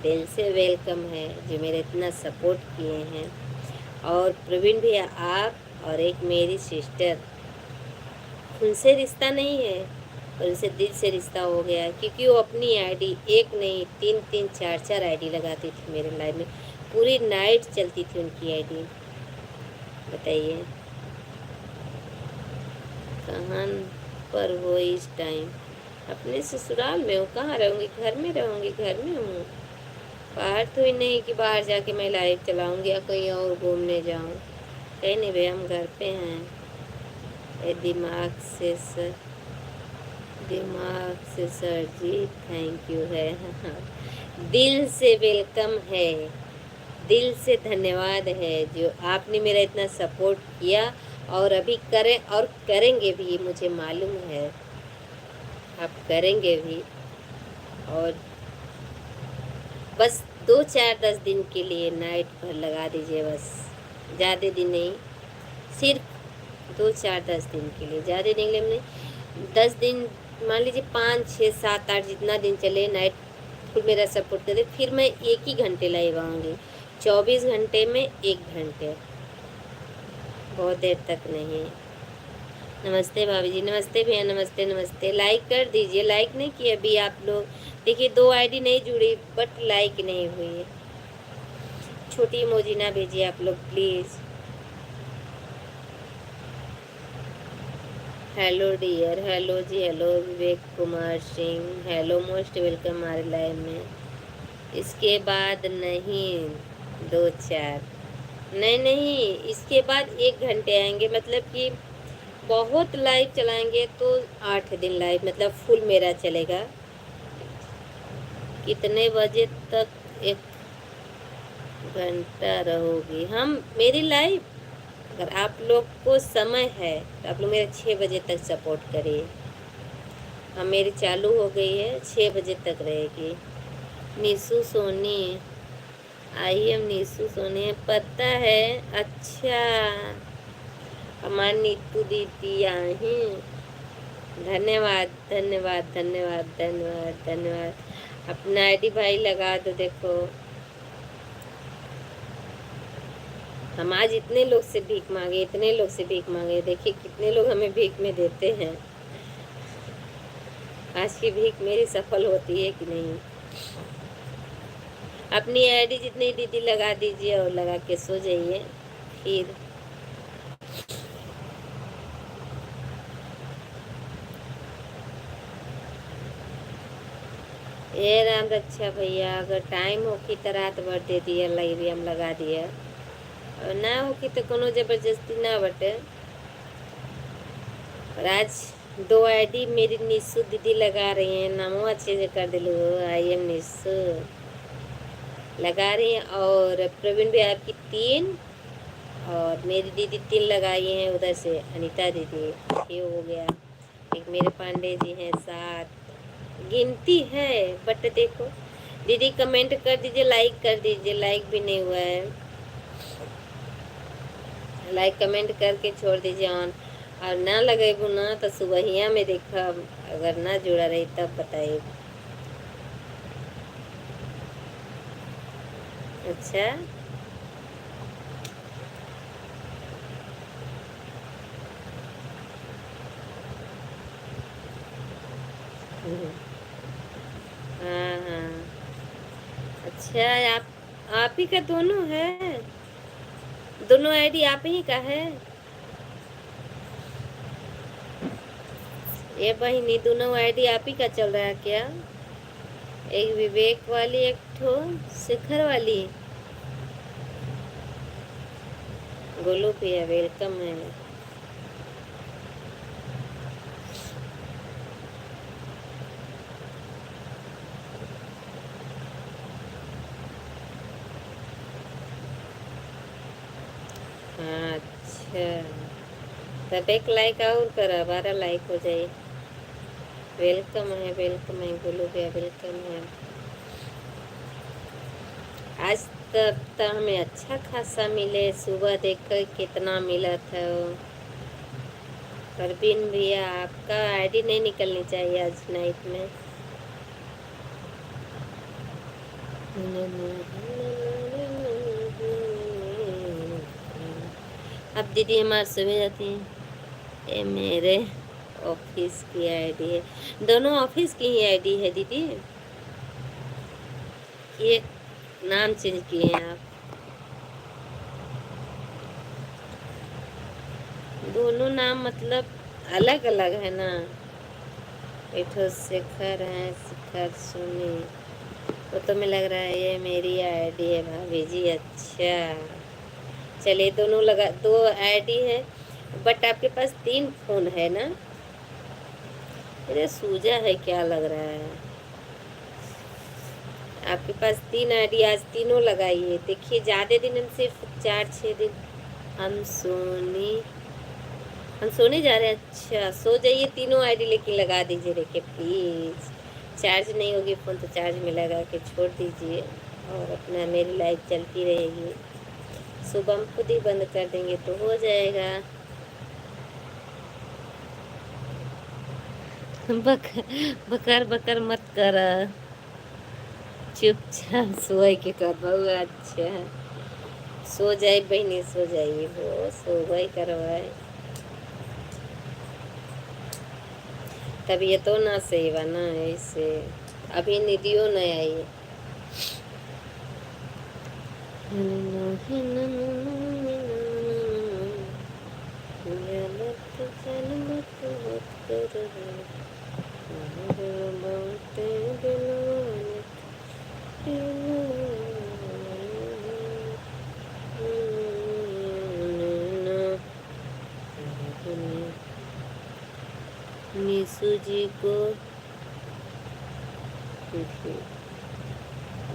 दिल से वेलकम है जो मेरे इतना सपोर्ट किए हैं। और प्रवीण भैया आप और एक मेरी सिस्टर, उनसे रिश्ता नहीं है और उनसे दिल से रिश्ता हो गया, क्योंकि वो अपनी आईडी एक नहीं 3-3 4-4 आईडी लगाती थी मेरे लाइफ में, पूरी नाइट चलती थी उनकी आईडी। बताइए कहाँ पर हो इस टाइम? अपने ससुराल में हूँ, कहाँ रहूँगी? घर में रहूँगी, घर में हूँ। बाहर तो ही नहीं कि बाहर जाके मैं लाइव चलाऊंगी या कहीं और घूमने जाऊं। कहीं नहीं भैया, हम घर पे हैं। ये दिमाग से सर जी थैंक यू है। दिल से वेलकम है, दिल से धन्यवाद है जो आपने मेरा इतना सपोर्ट किया, और अभी करें और करेंगे भी, मुझे मालूम है आप करेंगे भी। और बस 2 4 10 दिन के लिए नाइट पर लगा दीजिए, बस ज़्यादा दिन नहीं, सिर्फ 2 4 10 दिन के लिए, ज़्यादा दिन के लिए हमने 10 दिन, मान लीजिए 5 6 7 8 जितना दिन चले नाइट फुल मेरा सपोर्ट करे, फिर मैं 1 ही घंटे लाइव आऊँगी। 24 घंटे में 1 घंटे, बहुत देर तक नहीं। नमस्ते भाभी जी, नमस्ते भैया, नमस्ते नमस्ते। लाइक कर दीजिए, लाइक नहीं किया अभी आप लोग। देखिए 2 आईडी नहीं जुड़ी बट लाइक नहीं हुई है। छोटी इमोजी ना भेजिए आप लोग प्लीज़। हेलो डियर, हेलो जी, hello Vivek Kumar Singh, hello, most welcome हमारे लाइव में। इसके बाद नहीं 2 4, नहीं नहीं, इसके बाद 1 घंटे आएंगे, मतलब कि बहुत लाइव चलाएंगे तो 8 दिन लाइव, मतलब फुल मेरा चलेगा। कितने बजे तक 1 घंटा रहोगी हम मेरी लाइव? अगर आप लोग को समय है तो आप लोग मेरे 6 बजे तक सपोर्ट करिए। हाँ, मेरी चालू हो गई है, 6 बजे तक रहेगी। नीसू सोनी, आई एम नीसू सोनी, पता है? अच्छा, हमारी नीतू दीदी आई। धन्यवाद धन्यवाद धन्यवाद धन्यवाद धन्यवाद। अपना आईडी भाई लगा दो। देखो हम आज इतने लोग से भीख मांगे, इतने लोग से भीख मांगे, देखिए कितने लोग हमें भीख में देते हैं। आज की भीख मेरी सफल होती है कि नहीं? अपनी आईडी जितनी दीदी लगा दीजिए और लगा के सो जाइए। फिर ये राम रक्षा भैया, अगर टाइम हो कि तो रात भर दे दिया, लाइव हम लगा दिया, और ना हो कि तो कोनो जबरदस्ती ना बटे। और आज 2 आईडी मेरी निशु दीदी लगा रही हैं, नामो अच्छे से कर दिलो, आई एम निशु लगा रही हैं। और प्रवीण भी आपकी 3, और मेरी दीदी 3 लगाई हैं, उधर से अनीता दीदी 6 हो गया। एक मेरे पांडे जी हैं 7, गिनती है। बट देखो दीदी कमेंट कर दीजिए, लाइक कर दीजिए, लाइक भी नहीं हुआ है। लाइक कमेंट करके छोड़ दीजिए ऑन। और ना लगे ना तो सुबहिया में देखा, अगर ना जुड़ा रही तब बताइए। अच्छा, हाँ हाँ, अच्छा, आप ही का दोनों है? दोनों आईडी आप ही का है? ये बहिनी, दोनों आईडी आप ही का चल रहा है क्या? एक विवेक वाली, एक ठो शिखर वाली। गोलू भैया वेलकम है। अच्छा, तब एक लाइक और करा, 12 लाइक हो जाए। वेलकम है, वेलकम है गोलू भैया, वेलकम है। आज तक तो हमें अच्छा खासा मिले, सुबह देखकर कितना मिला था। परवीन भैया आपका आईडी नहीं निकलनी चाहिए आज नाइट में। अब दीदी हमारे सुबह जाती हैं। ये मेरे ऑफिस की आईडी है, दोनों ऑफिस की ही आईडी है दीदी। ये नाम चेंज किए हैं आप? दोनों नाम मतलब अलग अलग है ना? एक तो शिखर है, शिखर सोनी, वो तो मैं लग रहा है ये मेरी आईडी है भाभी जी। अच्छा चलिए, दोनों लगा, दो आईडी है, बट आपके पास 3 फोन है ना? अरे सूजा है क्या लग रहा है? आपके पास 3 आईडी, आज तीनों लगाइए। देखिए ज़्यादा दिन, हम सिर्फ 4-6 दिन। हम सोने हम सोने जा रहे हैं। अच्छा सो जाइए, तीनों आईडी लेके लगा दीजिए। देखिए प्लीज़, चार्ज नहीं होगी फ़ोन तो चार्ज में लगा के छोड़ दीजिए, और अपना मेरी लाइफ चलती रहेगी। सुबह हम खुद ही बंद कर देंगे तो हो जाएगा। बकर बकर मत कर, चुपचाप सोए के कर बहू। अच्छा सो जाए बहनी, सो जाइए, वो सो गई करवाए। तबीयतो ना सही बा ना, ऐसे अभी निधियो नहीं आई। निशु जी को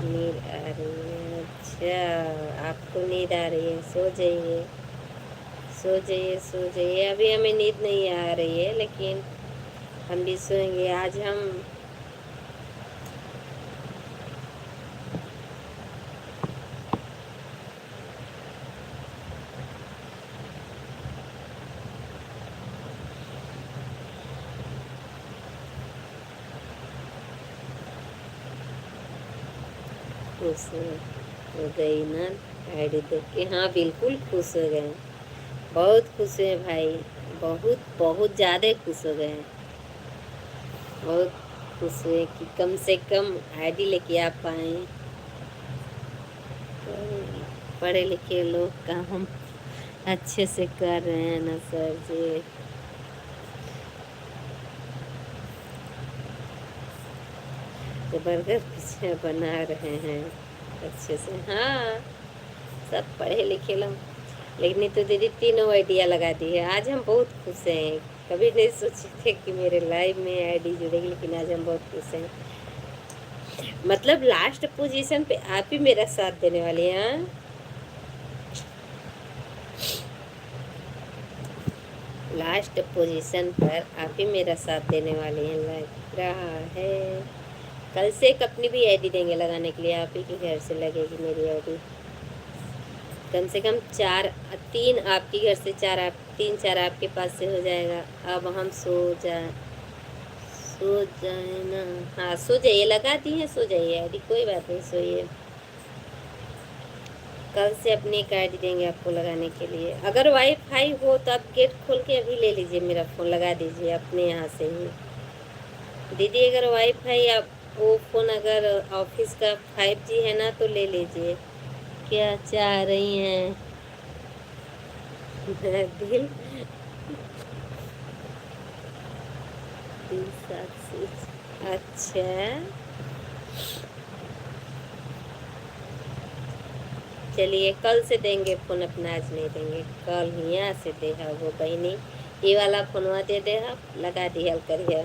नींद आ रही है। अच्छा आपको नींद आ रही है, सो जाइए, सो जाइए, सो जाइए। अभी हमें नींद नहीं आ रही है, लेकिन हम भी सोएंगे। आज हम खुश हो गई ना आईडी देख के? हाँ बिल्कुल खुश हो गए, बहुत खुश हुए भाई, बहुत बहुत ज़्यादा खुश हो गए हैं। बहुत खुश हुए कि कम से कम आईडी लेके आप पाए। पढ़े लिखे लोग काम अच्छे से कर रहे हैं ना सर जी। तो बर्गर पिज्जा बना रहे हैं अच्छे से। हाँ सब पढ़े लिखे लोग, लेकिन नहीं तो दीदी तीनों आइडिया लगा दी है। आज हम बहुत खुश हैं, कभी नहीं सोचे थे कि मेरे लाइफ में आईडी जुड़ेगी, लेकिन आज हम बहुत खुश हैं। मतलब लास्ट पोजीशन पे आप ही मेरा साथ देने वाले हैं। लास्ट पोजीशन पर आप ही मेरा साथ देने वाले हैं लग रहा है। कल से एक अपनी भी आईडी देंगे लगाने के लिए, आप ही के घर से लगेगी मेरी आईडी। कम से कम 3 आपके घर से, 4 आप, 3-4 आपके पास से हो जाएगा। अब हम सो जाए ना। हाँ सो जाइए, लगा दी है, सो जाइए आईडी, कोई बात नहीं, सोइए। कल से अपनी एक आईडी देंगे आपको लगाने के लिए। अगर वाईफाई हो तो आप गेट खोल के अभी ले लीजिए, मेरा फ़ोन लगा दीजिए अपने यहाँ से ही। दीदी अगर वाईफाई, आप वो फ़ोन अगर ऑफिस का 5G है ना तो ले लीजिए। क्या चाह रही हैं? दिल 3-7 अच्छा चलिए, कल से देंगे फ़ोन अपना, आज नहीं देंगे, कल ही यहाँ से दे है वो बहनी। ये वाला फ़ोनवा दे दे, लगा दी हल करिए।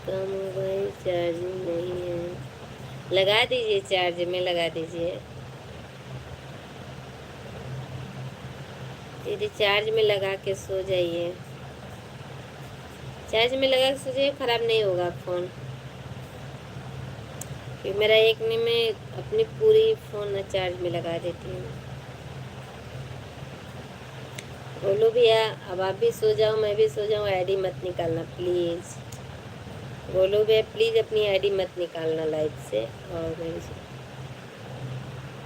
का मोबाइल चार्जिंग नहीं है, लगा दीजिए, चार्ज में लगा दीजिए दीदी, चार्ज में लगा के सो जाइए। चार्ज में लगा के सो जाइए, ख़राब नहीं होगा फ़ोन। कि मेरा एक में मैं अपनी पूरी फ़ोन चार्ज में लगा देती हूँ। बोलो भैया, अब आप भी सो जाओ, मैं भी सो जाऊँ, आईडी मत निकालना प्लीज़। बोलो भैया प्लीज़ अपनी आईडी मत निकालना लाइव से। और मैं भी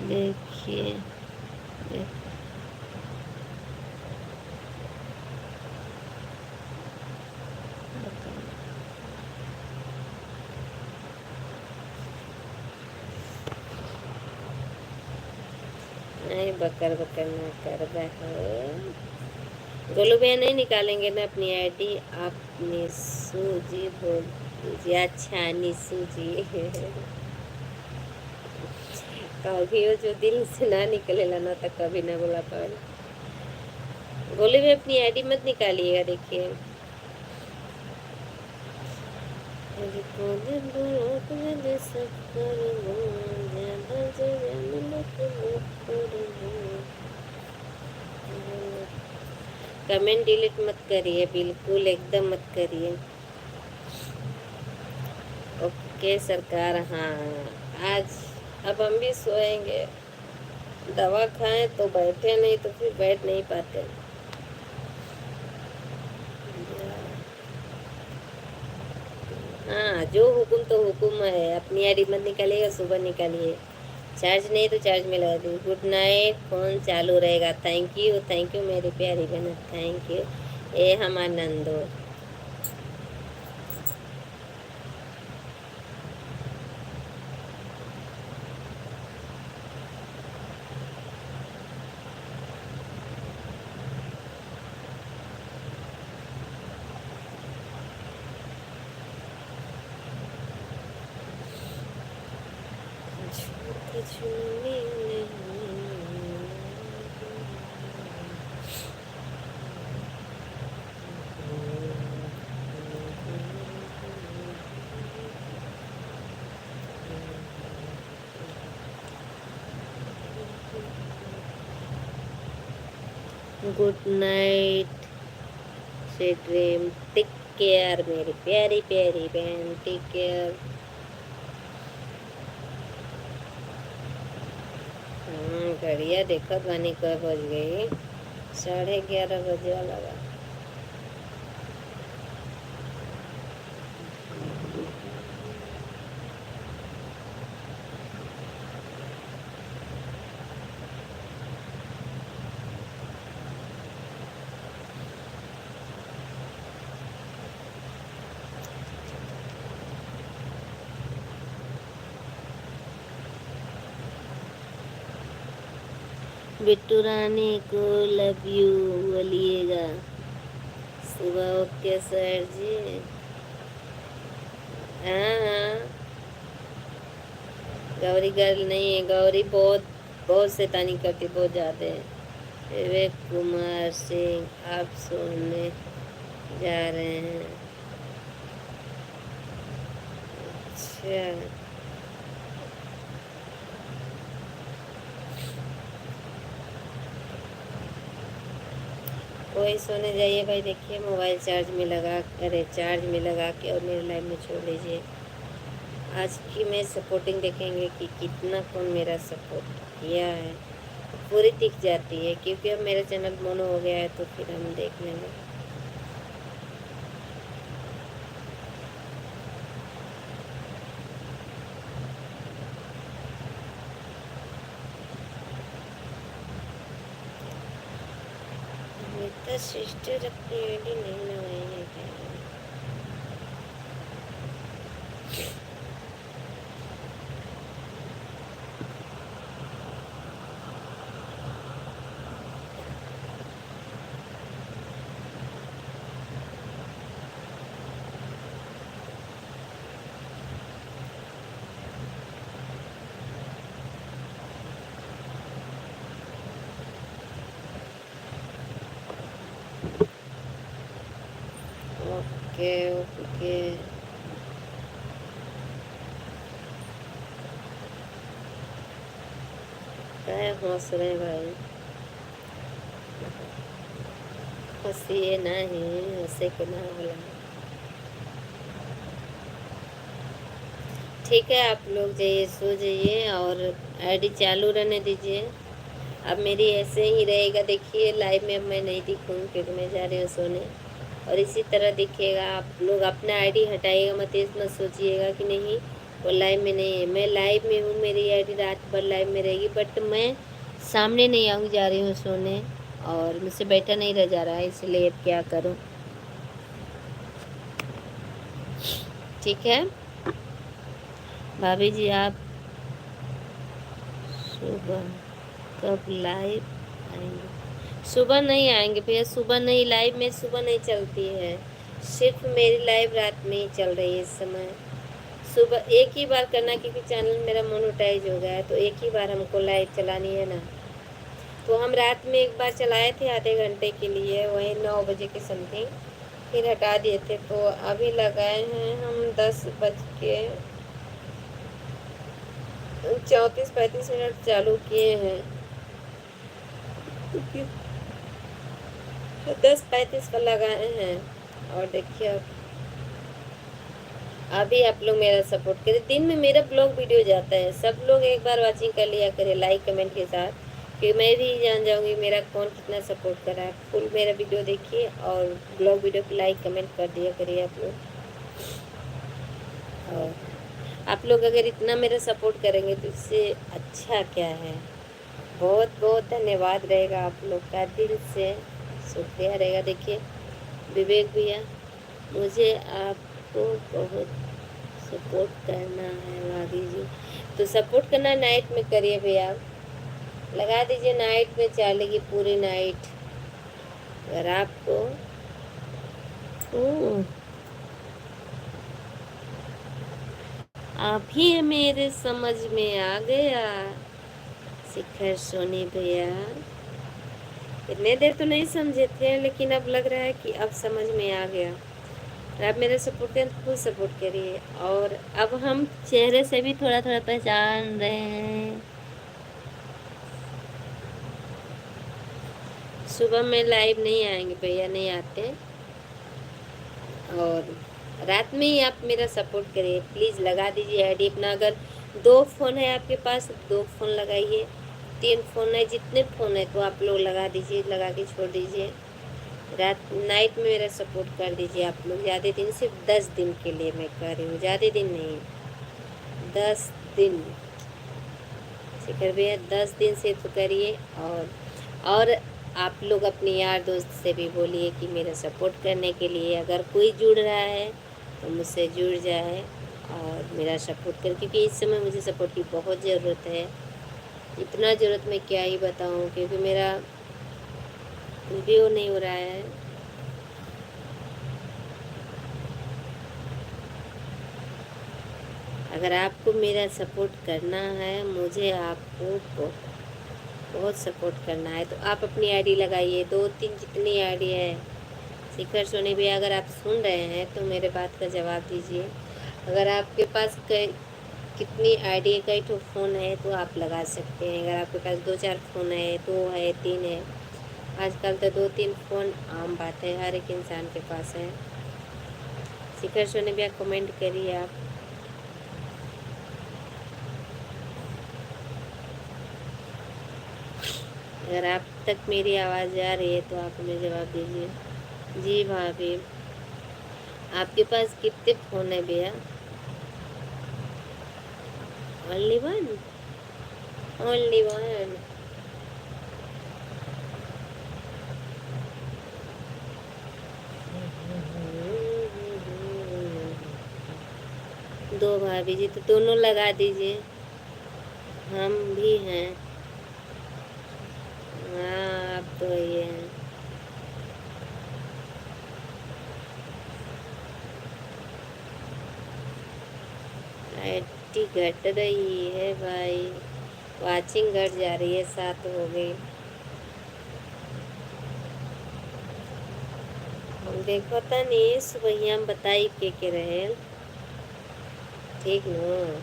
देखिए बकर बकर ना कर रहे। गोलू भैया नहीं निकालेंगे ना अपनी आईडी, आप निशु जी बोल दीजिए। अच्छा निशु जी कभी वो जो दिल से ना निकलेला ना तो कभी ना बोला पाएगा। गोलू भैया अपनी आईडी मत निकालिएगा, देखिए कमेंट डिलीट मत करिए, बिल्कुल एकदम मत करिए। ओके सरकार। हाँ आज अब हम भी सोएंगे, दवा खाएं तो बैठे, नहीं तो फिर बैठ नहीं पाते। हाँ जो हुकुम तो हुकुम है, अपनी आईडी मत निकालिएगा, सुबह निकालिए। चार्ज नहीं तो चार्ज में लगा दी। गुड नाइट, फोन चालू रहेगा। थैंक यू मेरी प्यारी बहन, थैंक यू। ए हम Anando good night, sweet dream, take care मेरी प्यारी प्यारी बहन, टेक केयर। घड़िया देखत बानी कब बज गई, 11:30 बजे वाला बा। बिट्टू रानी को लव यू बोलिएगा सुबह। ओके सर जी। हाँ गौरी गर्ल नहीं है, गौरी बहुत बहुत शैतानी करती, बहुत ज़्यादा है। विवेक कुमार सिंह आप सुनने जा रहे हैं? अच्छा कोई सोने जाइए भाई, देखिए मोबाइल चार्ज में लगा, अरे चार्ज में लगा के और मेरे लाइव में छोड़ लीजिए। आज की मैं सपोर्टिंग देखेंगे कि कितना कौन मेरा सपोर्ट किया है, पूरी दिख जाती है, क्योंकि अब मेरा चैनल मोनो हो गया है तो फिर हम देख लेंगे। मेरा सिस्टर अपनी आईडी नहीं लगाई है क्या? ओके ओके क्या हंस रहे भाई? हंसिए नहीं, हंसे के ना होला। ठीक है आप लोग जाइए, सो जाइए और आईडी चालू रहने दीजिए। अब मेरी ऐसे ही रहेगा, देखिए लाइव में अब मैं नहीं दिखूँगी क्योंकि मैं जा रही हूँ सोने, और इसी तरह दिखिएगा। आप लोग अपना आईडी हटाइएगा मत, मत सोचिएगा कि नहीं वो लाइव में नहीं है। मैं लाइव में हूँ, मेरी आईडी रात भर लाइव में रहेगी, बट मैं सामने नहीं आऊँगी, जा रही हूँ सोने और मुझसे बैठा नहीं रह जा रहा है, इसलिए अब क्या करूँ। ठीक है भाभी जी, आप सुबह कब लाइव आएंगे? सुबह नहीं आएंगे भैया, सुबह नहीं, लाइव में सुबह नहीं चलती है, सिर्फ मेरी लाइव रात में ही चल रही है इस समय। सुबह एक ही बार करना, क्योंकि चैनल मेरा मोनेटाइज हो गया है, तो एक ही बार हमको लाइव चलानी है ना। तो हम रात में एक बार चलाए थे आधे घंटे के लिए, वही 9 बजे के समथिंग, फिर हटा दिए थे। तो अभी लगाए हैं हम 10:34-35 चालू किए हैं, 10:35 पर लगाए हैं। और देखिए अभी आप लोग मेरा सपोर्ट करें, दिन में मेरा ब्लॉग वीडियो जाता है, सब लोग एक बार वाचिंग कर लिया करें लाइक कमेंट के साथ, कि मैं भी जान जाऊंगी मेरा कौन कितना सपोर्ट कर रहा है। फुल मेरा वीडियो देखिए और ब्लॉग वीडियो पे लाइक कमेंट कर दिया करिए आप लोग। और आप लोग अगर इतना मेरा सपोर्ट करेंगे तो इससे अच्छा क्या है। बहुत बहुत धन्यवाद रहेगा आप लोग का, दिल से शुक्रिया रहेगा। देखिए विवेक भैया, मुझे आपको बहुत सपोर्ट करना है भाभी जी, तो सपोर्ट करना नाइट में करिए भैया, लगा दीजिए, नाइट में चलेगी पूरी नाइट। अगर आपको अभी मेरे समझ में आ गया शिखर सोनी भैया, इतने देर तो नहीं समझे थे, लेकिन अब लग रहा है कि अब समझ में आ गया। आप मेरा सपोर्ट करें तो फुल सपोर्ट करिए। और अब हम चेहरे से भी थोड़ा थोड़ा पहचान रहे हैं। सुबह में लाइव नहीं आएंगे भैया, नहीं आते, और रात में ही आप मेरा सपोर्ट करिए प्लीज़। लगा दीजिए आईडी अपना, अगर 2 फ़ोन है आपके पास 2 फ़ोन लगाइए, 3 फ़ोन है, जितने फ़ोन है तो आप लोग लगा दीजिए, लगा के छोड़ दीजिए। रात नाइट में मेरा सपोर्ट कर दीजिए आप लोग। ज़्यादा दिन, सिर्फ 10 दिन के लिए मैं कर रही हूँ, ज़्यादा दिन नहीं, 10 दिन। शिखर भैया 10 दिन से तो करिए। और आप लोग अपने यार दोस्त से भी बोलिए कि मेरा सपोर्ट करने के लिए, अगर कोई जुड़ रहा है तो मुझसे जुड़ जाए और मेरा सपोर्ट कर, क्योंकि इस समय मुझे सपोर्ट की बहुत ज़रूरत है। इतना ज़रूरत मैं क्या ही बताऊँ, क्योंकि मेरा वीडियो नहीं हो रहा है। अगर आपको मेरा सपोर्ट करना है, मुझे आपको बहुत सपोर्ट करना है, तो आप अपनी आईडी लगाइए, 2-3 जितनी आईडी है। शिखर सोनी भी अगर आप सुन रहे हैं तो मेरे बात का जवाब दीजिए। अगर आपके पास कितनी आईडी, कई ठो फ़ोन है तो आप लगा सकते हैं। अगर आपके पास 2-4 फ़ोन है, 2 है, 3 है, आजकल तो 2-3 फ़ोन आम बात है, हर एक इंसान के पास है। शिखर सोनी भी कमेंट करिए आप। अगर आप तक मेरी आवाज़ आ रही है तो आप हमें जवाब दीजिए। जी भाभी, आपके पास कितने फ़ोन है भैया? Only one? Only one? दो भाभी जी, तो दोनों लगा दीजिए, हम भी हैं। हाँ आप तो ये हैं। आईडी घट रही है भाई, वाचिंग घट जा रही है, 7 हो गई। देखो तो नहीं, सुबह हम बताई के रहे, ठीक न?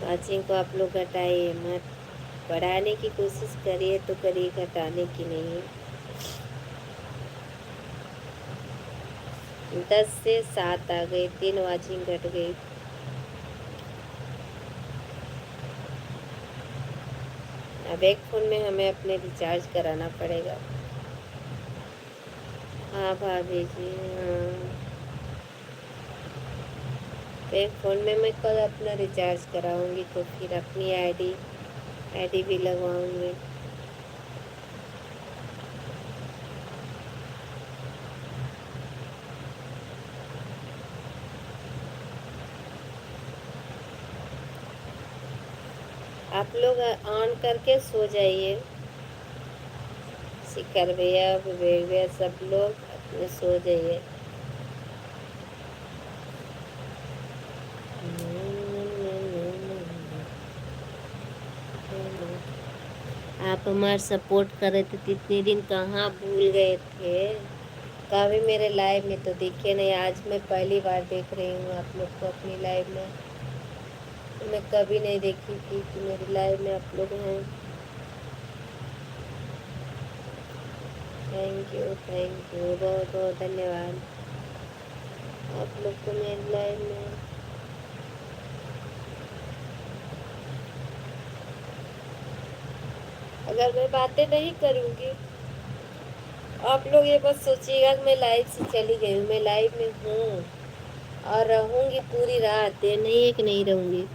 वाचिंग को आप लोग घटाइए मत, बढ़ाने की कोशिश करिए तो करिए, घटाने की नहीं। 10 से 7 आ गई, 3 वाचिंग घट गई। अब एक फ़ोन में हमें अपने रिचार्ज कराना पड़ेगा। हाँ भाभी जी, हाँ, एक फ़ोन में मैं कल अपना रिचार्ज कराऊंगी, तो फिर अपनी आईडी भी लगवाऊंगी। आप लोग ऑन करके सो जाइए। शिखर भैया, विवेक भैया, सब लोग अपने सो जाइए। आप हमारा सपोर्ट कर रहे थे तो इतने दिन कहाँ भूल गए थे। कभी मेरे लाइव में तो दिखे नहीं, आज मैं पहली बार देख रही हूँ आप लोग को अपनी लाइव में। मैं कभी नहीं देखी थी कि मेरी लाइव में आप लोग हैं। थैंक यू, बहुत बहुत धन्यवाद आप लोग को मेरी लाइव में। अगर मैं बातें नहीं करूँगी, आप लोग ये बस सोचिएगा कि मैं लाइव से चली गई हूँ। मैं लाइव में हूँ और रहूँगी पूरी रात, ये नहीं है कि नहीं रहूँगी।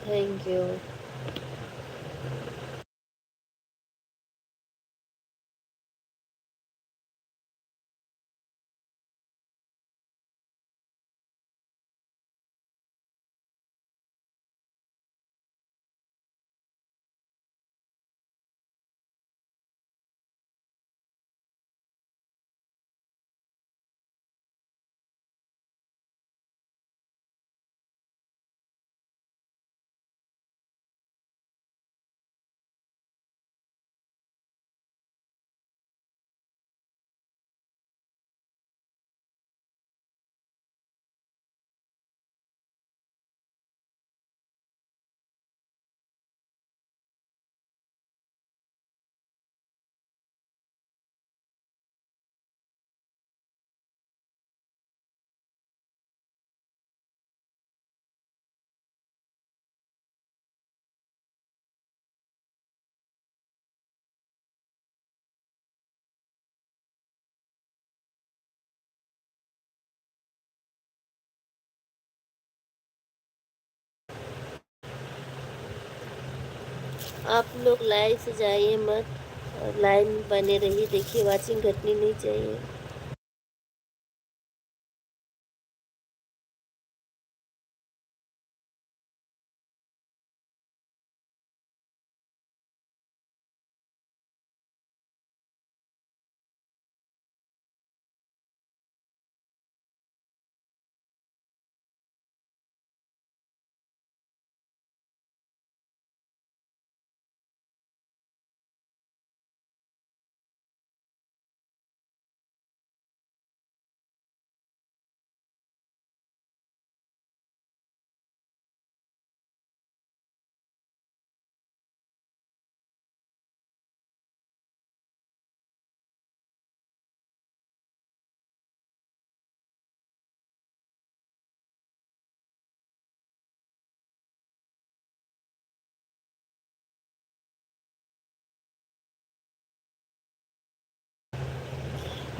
Thank you. आप लोग लाइव से जाइए मत, और लाइव में बने रहिए। देखिए, वाचिंग घटनी नहीं चाहिए।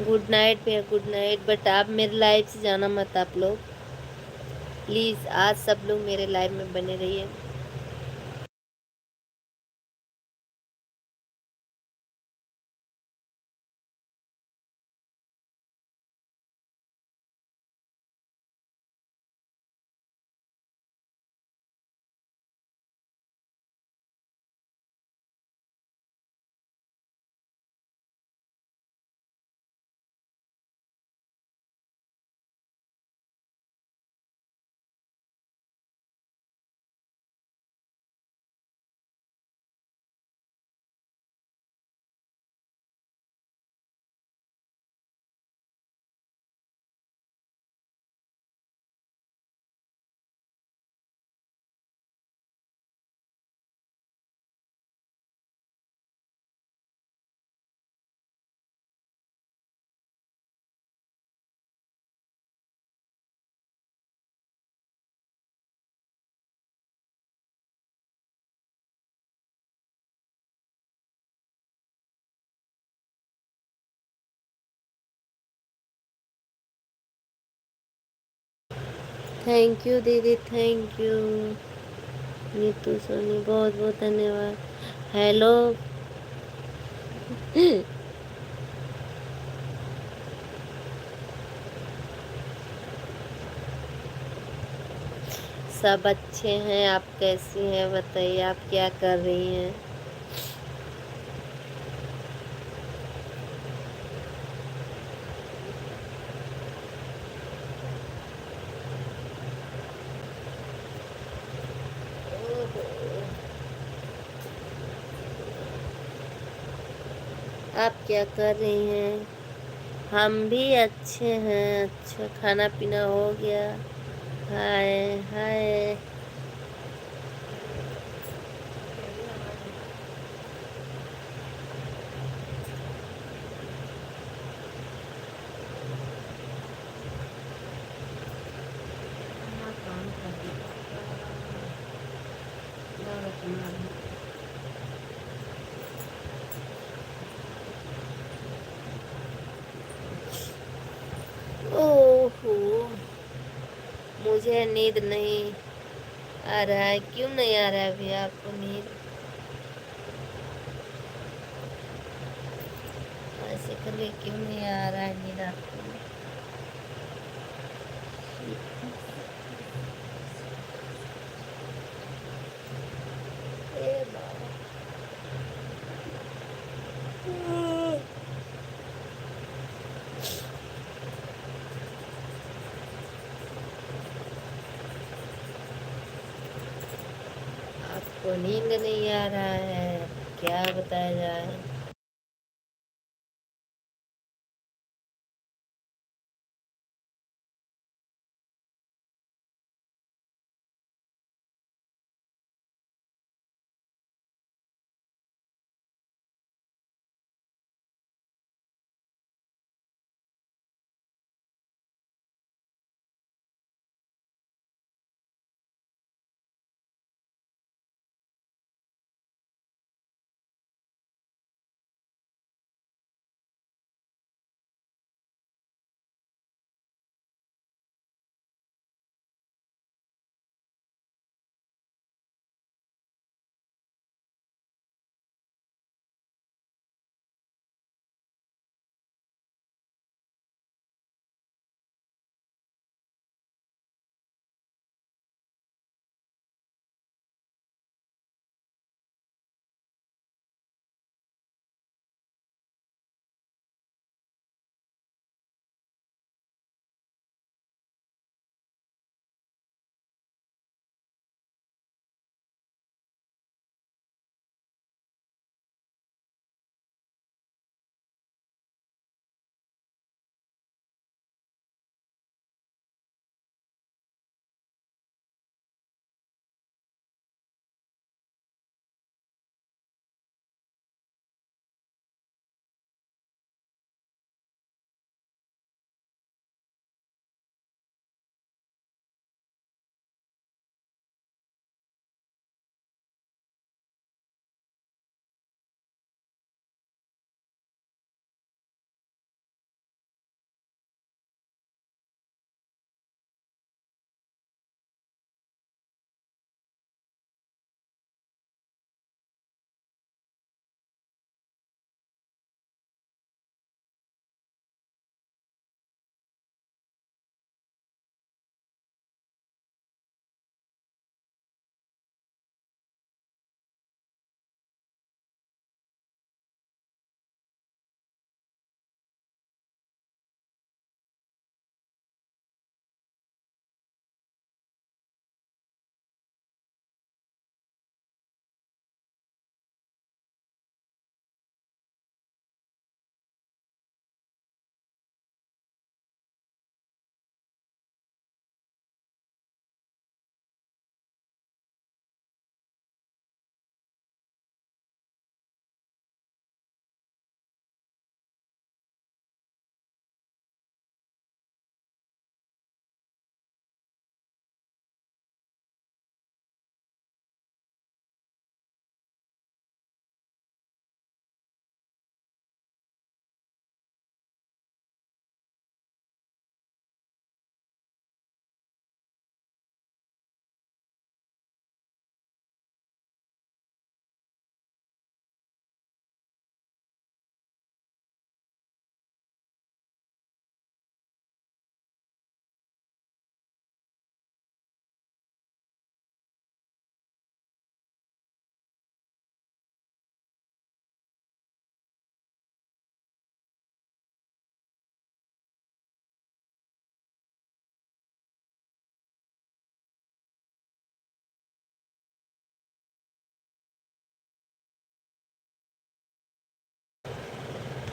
गुड नाइट भैया, गुड नाइट। बट आप मेरे लाइव से जाना मत आप लोग, प्लीज़। आज सब लोग मेरे लाइव में बने रहिए। थैंक यू दीदी, थैंक यू। नीतू सोनी बहुत बहुत धन्यवाद। हेलो। सब अच्छे हैं, आप कैसी हैं बताइए, आप क्या कर रही हैं? आप क्या कर रही हैं? हम भी अच्छे हैं। अच्छा, खाना पीना हो गया? हाय हाय। ओहो, मुझे नींद नहीं आ रहा है। क्यों नहीं आ रहा है अभी आपको नींद? ऐसे करके क्यों नहीं आ रहा है नींद आपको? ए बाबा। आपको नींद नहीं आ रहा है, क्या बताया जाए?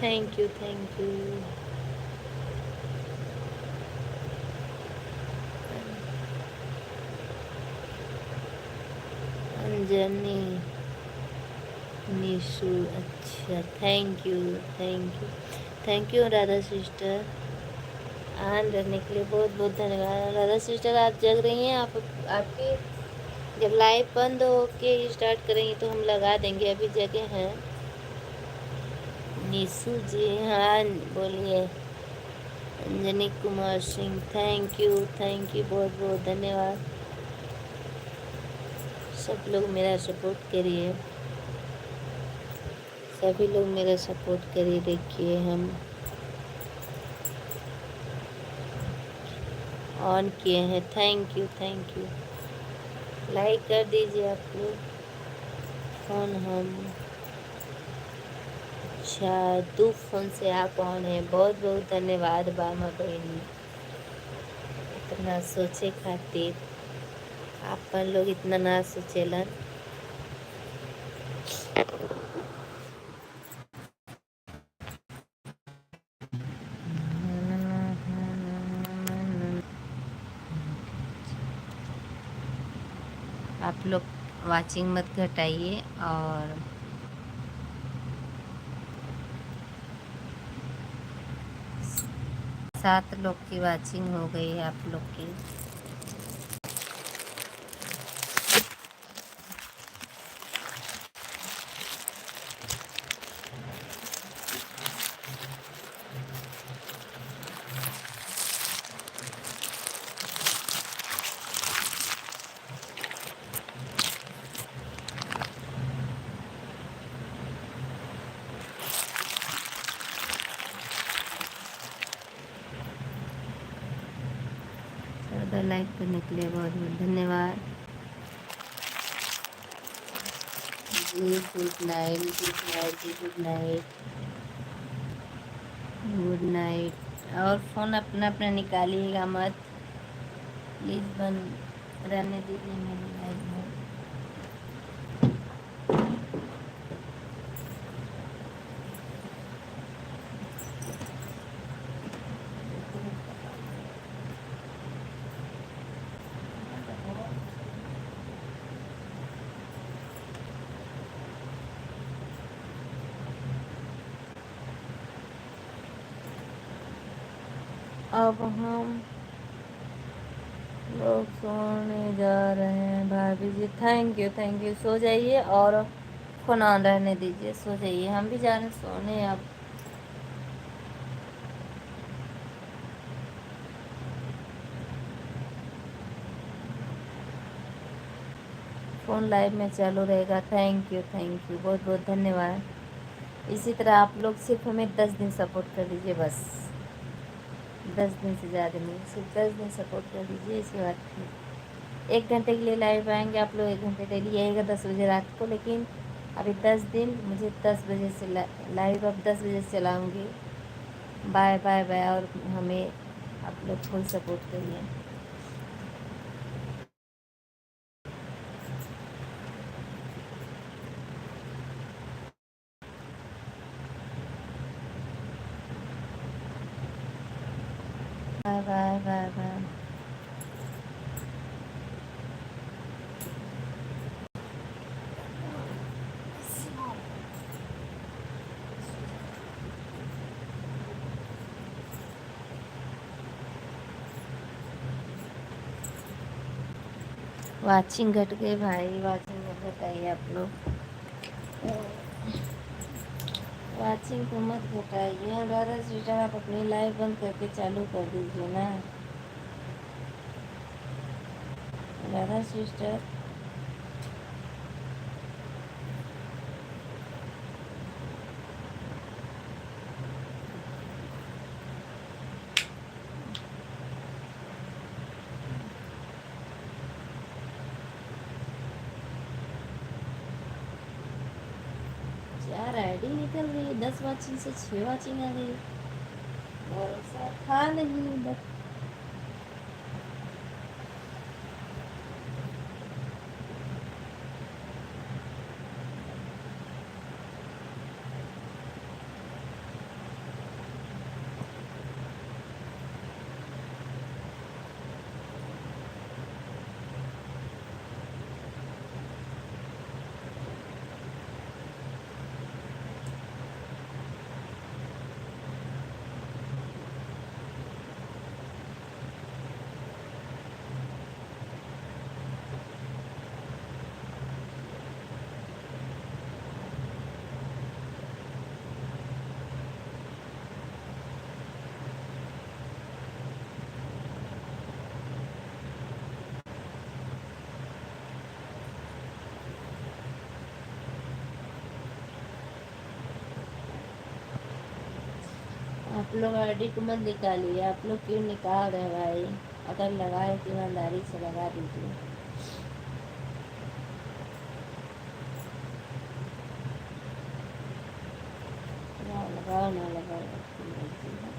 Thank you, thank you. Anjani, Nishu, अच्छा, thank you, thank you, thank you Radha sister. On रहने के लिए बहुत बहुत धन्यवाद राधा सिस्टर। आप जग रही हैं, आप आपकी जब लाइव बंद हो के स्टार्ट करेंगे तो हम लगा देंगे, अभी जगह हैं। निशु जी, हाँ बोलिए। अंजनी कुमार सिंह, थैंक यू बहुत बहुत धन्यवाद। सब लोग मेरा सपोर्ट करिए, सभी लोग मेरा सपोर्ट करिए। देखिए हम ऑन किए हैं। Thank you, thank you. Like कर दीजिए आप लोग। फोन हम, अच्छा, दो फोन से आप ऑन है। बहुत बहुत धन्यवाद बामा बहनी, इतना सोचे खातिर। आपन लोग इतना ना सोचेलन। आप लोग वाचिंग मत घटाइए। और 7 लोग की वाचिंग हो गई है आप लोग की। ज़्यादा लाइक करने के लिए बहुत बहुत धन्यवाद जी। गुड नाइट, गुड नाइट जी, गुड नाइट, गुड नाइट। और फ़ोन अपना अपना निकालिएगा मत प्लीज़, बंद रहने दीजिए मेरी लाइफ में। अब हम लोग सोने जा रहे हैं भाभी जी। Thank you. सो जाइए और फ़ोन ऑन रहने दीजिए, सो जाइए। हम भी जा रहे हैं सोने अब। फ़ोन लाइव में चालू रहेगा। थैंक यू, बहुत बहुत धन्यवाद। इसी तरह आप लोग सिर्फ हमें 10 दिन सपोर्ट कर दीजिए, बस 10 दिन से ज़्यादा नहीं, सिर्फ 10 दिन सपोर्ट कर दीजिए। इसके बाद 1 घंटे के लिए लाइव आएंगे आप लोग। 1 घंटे डेली आएगा 10 बजे रात को। लेकिन अभी 10 दिन मुझे 10 बजे से लाइव अब 10 बजे से चलाऊँगी। Bye bye bye. और हमें आप लोग फुल सपोर्ट करिए। Bye bye bye bye. Watching घट गई भाई, वाचिंग मत घटाइए आप लोग। वाचिंग को मत घटाइए। दादा सिस्टर आप अपनी लाइव बंद करके चालू कर दीजिए ना राधा सिस्टर। यार आईडी निकल गई, 10 वाचिंग से 6 वाचिंग आ गई। भरोसा था नहीं बट आप लोग आईडी को मत निकालिए, आप लोग क्यों निकाल रहे भाई? अगर लगाए तो ईमानदारी से लगा दीजिए। ना लगाओ ना लगाओ, आपकी मर्जी है।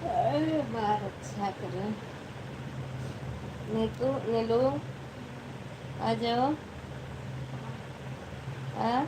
अरे बार अच्छा करें। नीतू नीलू आ जाओ। आ